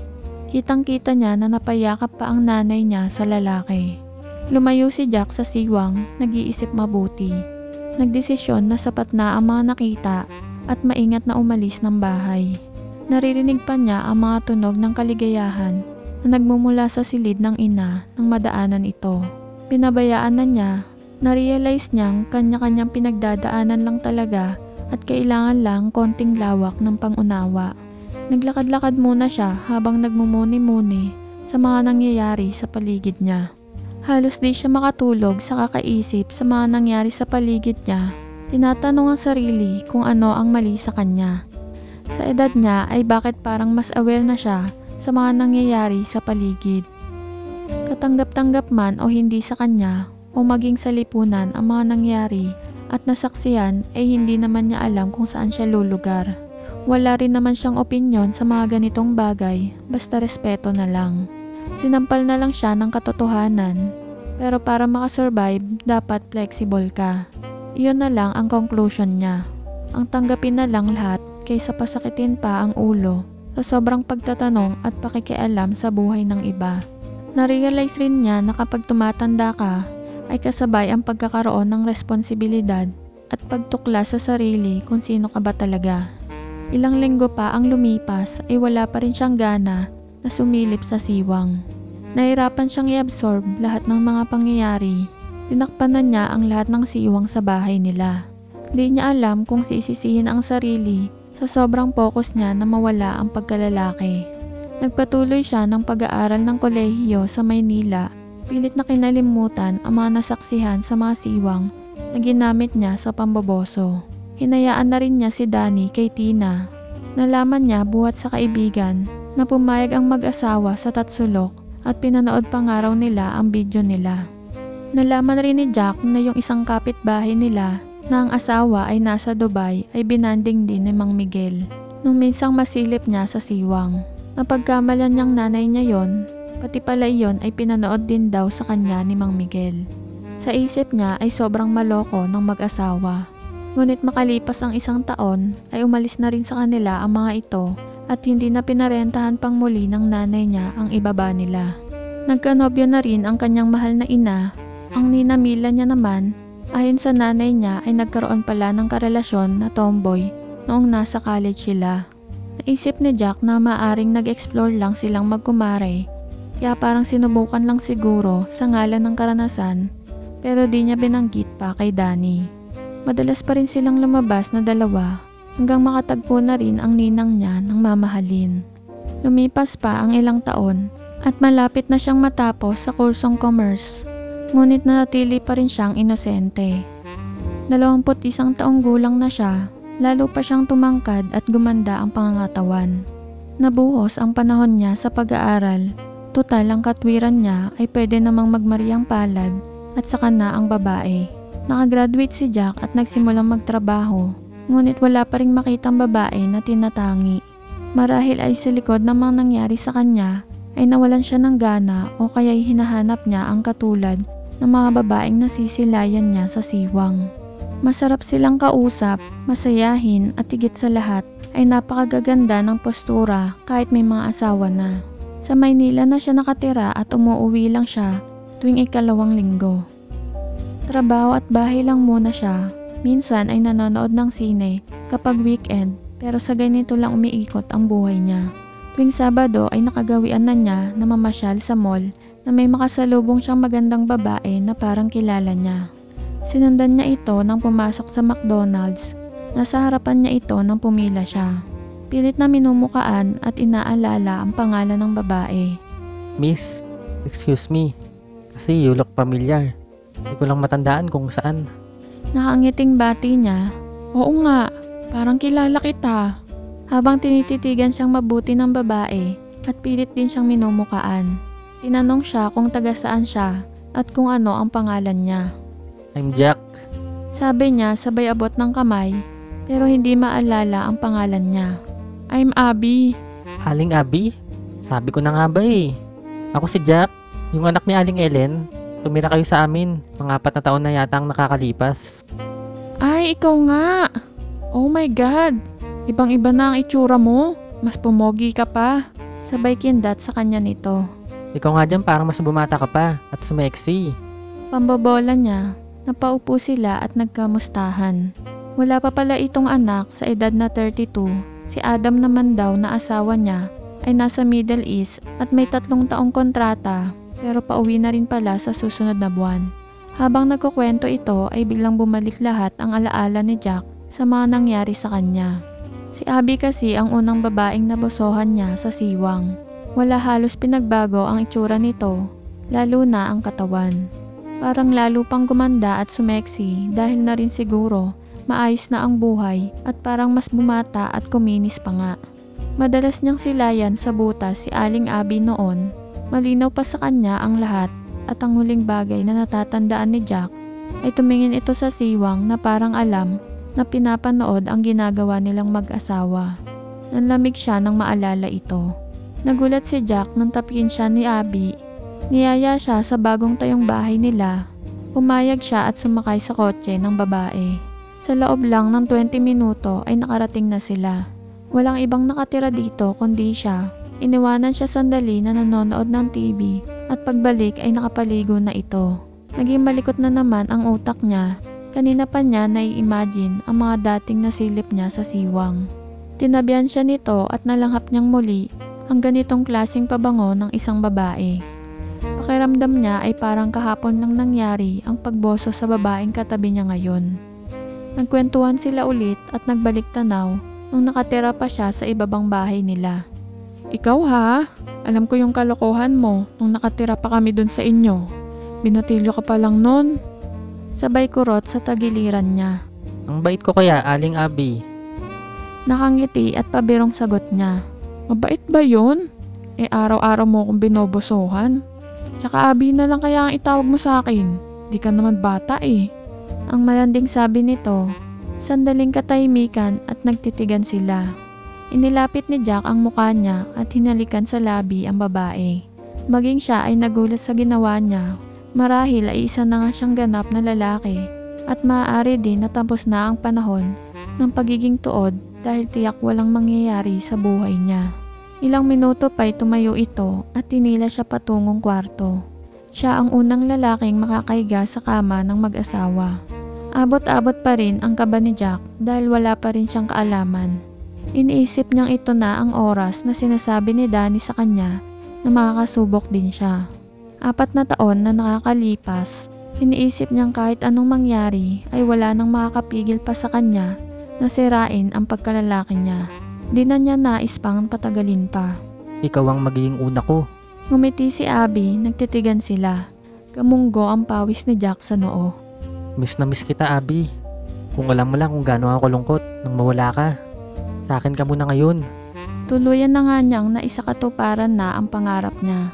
Kitang-kita niya na napayakap pa ang nanay niya sa lalaki. Lumayo si Jack sa siwang, nag-iisip mabuti. Nagdesisyon na sapat na ang mga nakita at maingat na umalis ng bahay. Naririnig pa niya ang mga tunog ng kaligayahan na nagmumula sa silid ng ina nang madaanan ito. Pinabayaan na niya, na-realize niyang kanya-kanyang pinagdadaanan lang talaga at kailangan lang konting lawak ng pangunawa. Naglakad-lakad muna siya habang nagmumuni-muni sa mga nangyayari sa paligid niya. Halos di siya makatulog sa kakaisip sa mga nangyari sa paligid niya. Tinatanong ang sarili kung ano ang mali sa kanya. Sa edad niya ay bakit parang mas aware na siya sa mga nangyayari sa paligid. Katanggap-tanggap man o hindi sa kanya o maging sa lipunan ang mga nangyari at nasaksihan ay hindi naman niya alam kung saan siya lulugar. Wala rin naman siyang opinyon sa mga ganitong bagay, basta respeto na lang. Sinampal na lang siya ng katotohanan, pero para makasurvive, dapat flexible ka. Iyon na lang ang conclusion niya. Ang tanggapin na lang lahat kaysa pasakitin pa ang ulo sa sobrang pagtatanong at pakikialam sa buhay ng iba. Narealize rin niya na kapag tumatanda ka, ay kasabay ang pagkakaroon ng responsibilidad at pagtukla sa sarili kung sino ka ba talaga. Ilang linggo pa ang lumipas ay wala pa rin siyang gana na sumilip sa siwang. Nahirapan siyang i-absorb lahat ng mga pangyayari. Tinakpan na niya ang lahat ng siwang sa bahay nila. Di niya alam kung sisisihin ang sarili sa sobrang focus niya na mawala ang pagkalalaki. Nagpatuloy siya ng pag-aaral ng kolehiyo sa Maynila. Pilit na kinalimutan ang mga nasaksihan sa mga siwang na ginamit niya sa pamboboso. Hinayaan na rin niya si Danny kay Tina. Nalaman niya buhat sa kaibigan na pumayag ang mag-asawa sa Tatsulok at pinanood pa nga raw nila ang video nila. Nalaman rin ni Jack na yung isang kapitbahay nila na ang asawa ay nasa Dubai ay binanding din ni Mang Miguel nung minsang masilip niya sa siwang. Napagkamalan niyang nanay niya yon, pati pala iyon ay pinanood din daw sa kanya ni Mang Miguel. Sa isip niya ay sobrang maloko ng mag-asawa. Ngunit makalipas ang 1 taon ay umalis na rin sa kanila ang mga ito at hindi na pinarentahan pang muli ng nanay niya ang ibaba nila. Nagkanobyo na rin ang kanyang mahal na ina. Ang Nina Mila niya naman, ayon sa nanay niya ay nagkaroon pala ng karelasyon na tomboy noong nasa college sila. Naisip ni Jack na maaring nag-explore lang silang magkumare, kaya parang sinubukan lang siguro sa ngalan ng karanasan, pero di niya binanggit pa kay Danny. Madalas pa rin silang lumabas na dalawa hanggang makatagpo na rin ang ninang niya ng mamahalin. Lumipas pa ang ilang taon at malapit na siyang matapos sa kursong commerce, ngunit nanatili pa rin siyang inosente. 21 taong gulang na siya, lalo pa siyang tumangkad at gumanda ang pangangatawan. Nabuhos ang panahon niya sa pag-aaral. Tutal ang katwiran niya ay pwede namang magmariang palad at saka na ang babae. Nakagraduate si Jack at nagsimulang magtrabaho, ngunit wala pa ring makitang babae na tinatangi. Marahil ay sa likod ng mga nangyari sa kanya ay nawalan siya ng gana o kaya'y hinahanap niya ang katulad ng mga babaeng nasisilayan niya sa siwang. Masarap silang kausap, masayahin at higit sa lahat ay napakagaganda ng postura kahit may mga asawa na. Sa Maynila na siya nakatira at umuuwi lang siya tuwing 2 linggo. Trabaho at bahay lang muna siya. Minsan ay nanonood ng sine kapag weekend, pero sa ganito lang umiikot ang buhay niya. Tuwing Sabado ay nakagawian na niya na mamasyal sa mall na may makasalubong siyang magandang babae na parang kilala niya. Sinundan niya ito nang pumasok sa McDonald's. Nasa harapan niya ito nang pumila siya. Pilit na minumukaan at inaalala ang pangalan ng babae. Miss, excuse me. Kasi you look familiar. Hindi ko lang matandaan kung saan. Nakangiting bati niya. Oo nga, parang kilala kita. habang tinititigan siyang mabuti ng babae at pilit din siyang minumukaan. Tinanong siya kung taga saan siya at kung ano ang pangalan niya. I'm Jack. Sabi niya sabay abot ng kamay pero hindi maalala ang pangalan niya. I'm Abby. Aling Abby? Sabi ko na nga ba eh. Ako si Jack, yung anak ni Aling Ellen. Tumira kayo sa amin. Mga 4 na taon na yata ang nakakalipas. Ay, ikaw nga. Oh my God. Ibang-iba na ang itsura mo. Mas pumogi ka pa. Sabay kindat sa kanya nito. Ikaw nga dyan parang mas bumata ka pa at sumexy. Pambobola niya, napaupo sila at nagkamustahan. Wala pa pala itong anak sa edad na 32. Si Adam naman daw na asawa niya ay nasa Middle East at may 3 taong kontrata pero pauwi na rin pala sa susunod na buwan. Habang nagkukwento ito ay biglang bumalik lahat ang alaala ni Jack sa mga nangyari sa kanya. Si Abby kasi ang unang babaeng nabosohan niya sa Siwang. Wala halos pinagbago ang itsura nito, lalo na ang katawan. Parang lalo pang gumanda at sumeksi dahil na rin siguro maayos na ang buhay at parang mas bumata at kuminis pa nga. Madalas niyang silayan sa butas si Aling Abby noon. Malinaw pa sa kanya ang lahat at ang huling bagay na natatandaan ni Jack ay tumingin ito sa Siwang na parang alam na pinapanood ang ginagawa nilang mag-asawa. Nanlamig siya nang maalala ito. Nagulat si Jack nang tapikin siya ni Abby. Niyaya siya sa bagong tayong bahay nila. Pumayag siya at sumakay sa kotse ng babae. Sa loob lang ng 20 minuto ay nakarating na sila. Walang ibang nakatira dito kundi siya. Iniwanan siya sandali na nanonood ng TV at pagbalik ay nakapaligo na ito. Naging malikot na naman ang utak niya. Kanina pa niya nai-imagine ang mga dating nasilip niya sa Siwang. Tinabihan siya nito at nalanghap niyang muli ang ganitong klaseng pabango ng isang babae. Pakiramdam niya ay parang kahapon lang nangyari ang pagboso sa babaeng katabi niya ngayon. Nagkwentuhan sila ulit at nagbalik tanaw nung nakatira pa siya sa ibabang bahay nila. Ikaw ha? Alam ko yung kalokohan mo nung nakatira pa kami dun sa inyo. Binatilyo ka pa lang nun. Sabay kurot sa tagiliran niya. Ang bait ko kaya, Aling Abby. Nakangiti at pabirong sagot niya. Mabait ba yun? Eh araw-araw mo akong binobosohan. Tsaka Abby na lang kaya ang itawag mo sa akin. Di ka naman bata eh. Ang malanding sabi nito. Sandaling katahimikan at nagtitigan sila. Inilapit ni Jack ang mukha niya at hinalikan sa labi ang babae. Maging siya ay nagulat sa ginawa niya. Marahil ay isa na nga siyang ganap na lalaki at maaari din na tapos na ang panahon ng pagiging tuod dahil tiyak walang mangyayari sa buhay niya. Ilang minuto pa'y tumayo ito at tinila siya patungong kwarto. Siya ang unang lalaking makakaiga sa kama ng mag-asawa. Abot-abot pa rin ang kaba ni Jack dahil wala pa rin siyang kaalaman. Iniisip niyang ito na ang oras na sinasabi ni Danny sa kanya na makakasubok din siya. 4 na taon na nakakalipas, iniisip niyang kahit anong mangyari ay wala nang makakapigil pa sa kanya na sirain ang pagkalalaki niya. Di na niya nais pang patagalin pa. Ikaw ang magiging una ko. Ngumiti si Abby, nagtitigan sila. Kamunggo ang pawis ni Jack sa noo. Miss na miss kita, Abby. Kung alam mo lang kung gaano ako lungkot nang mawala ka. Sa akin ka muna ngayon. Tuluyan na nga niyang naisakatuparan na ang pangarap niya.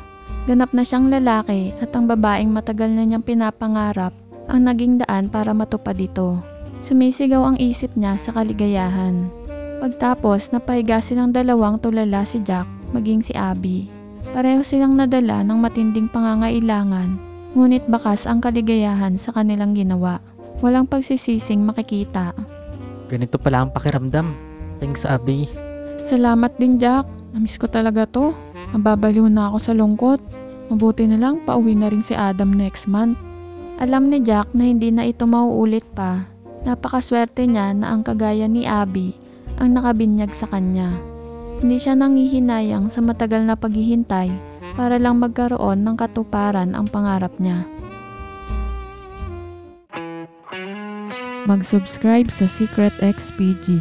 Ganap na siyang lalaki at ang babaeng matagal na niyang pinapangarap ang naging daan para matupad ito. Sumisigaw ang isip niya sa kaligayahan. Pagtapos, napahiga silang dalawang tulala si Jack maging si Abby. Pareho silang nadala ng matinding pangangailangan, ngunit bakas ang kaligayahan sa kanilang ginawa. Walang pagsisising makikita. Ganito pala ang pakiramdam. Thanks, Abby. Salamat din Jack. Namiss ko talaga to. Mababaliw na ako sa lungkot. Mabuti na lang pauwi na rin si Adam next month. Alam ni Jack na hindi na ito mauulit pa. Napakaswerte niya na ang kagaya ni Abby ang nakabinyag sa kanya. Hindi siya nangihinayang sa matagal na paghihintay para lang magkaroon ng katuparan ang pangarap niya. Mag-subscribe sa Secret XPG.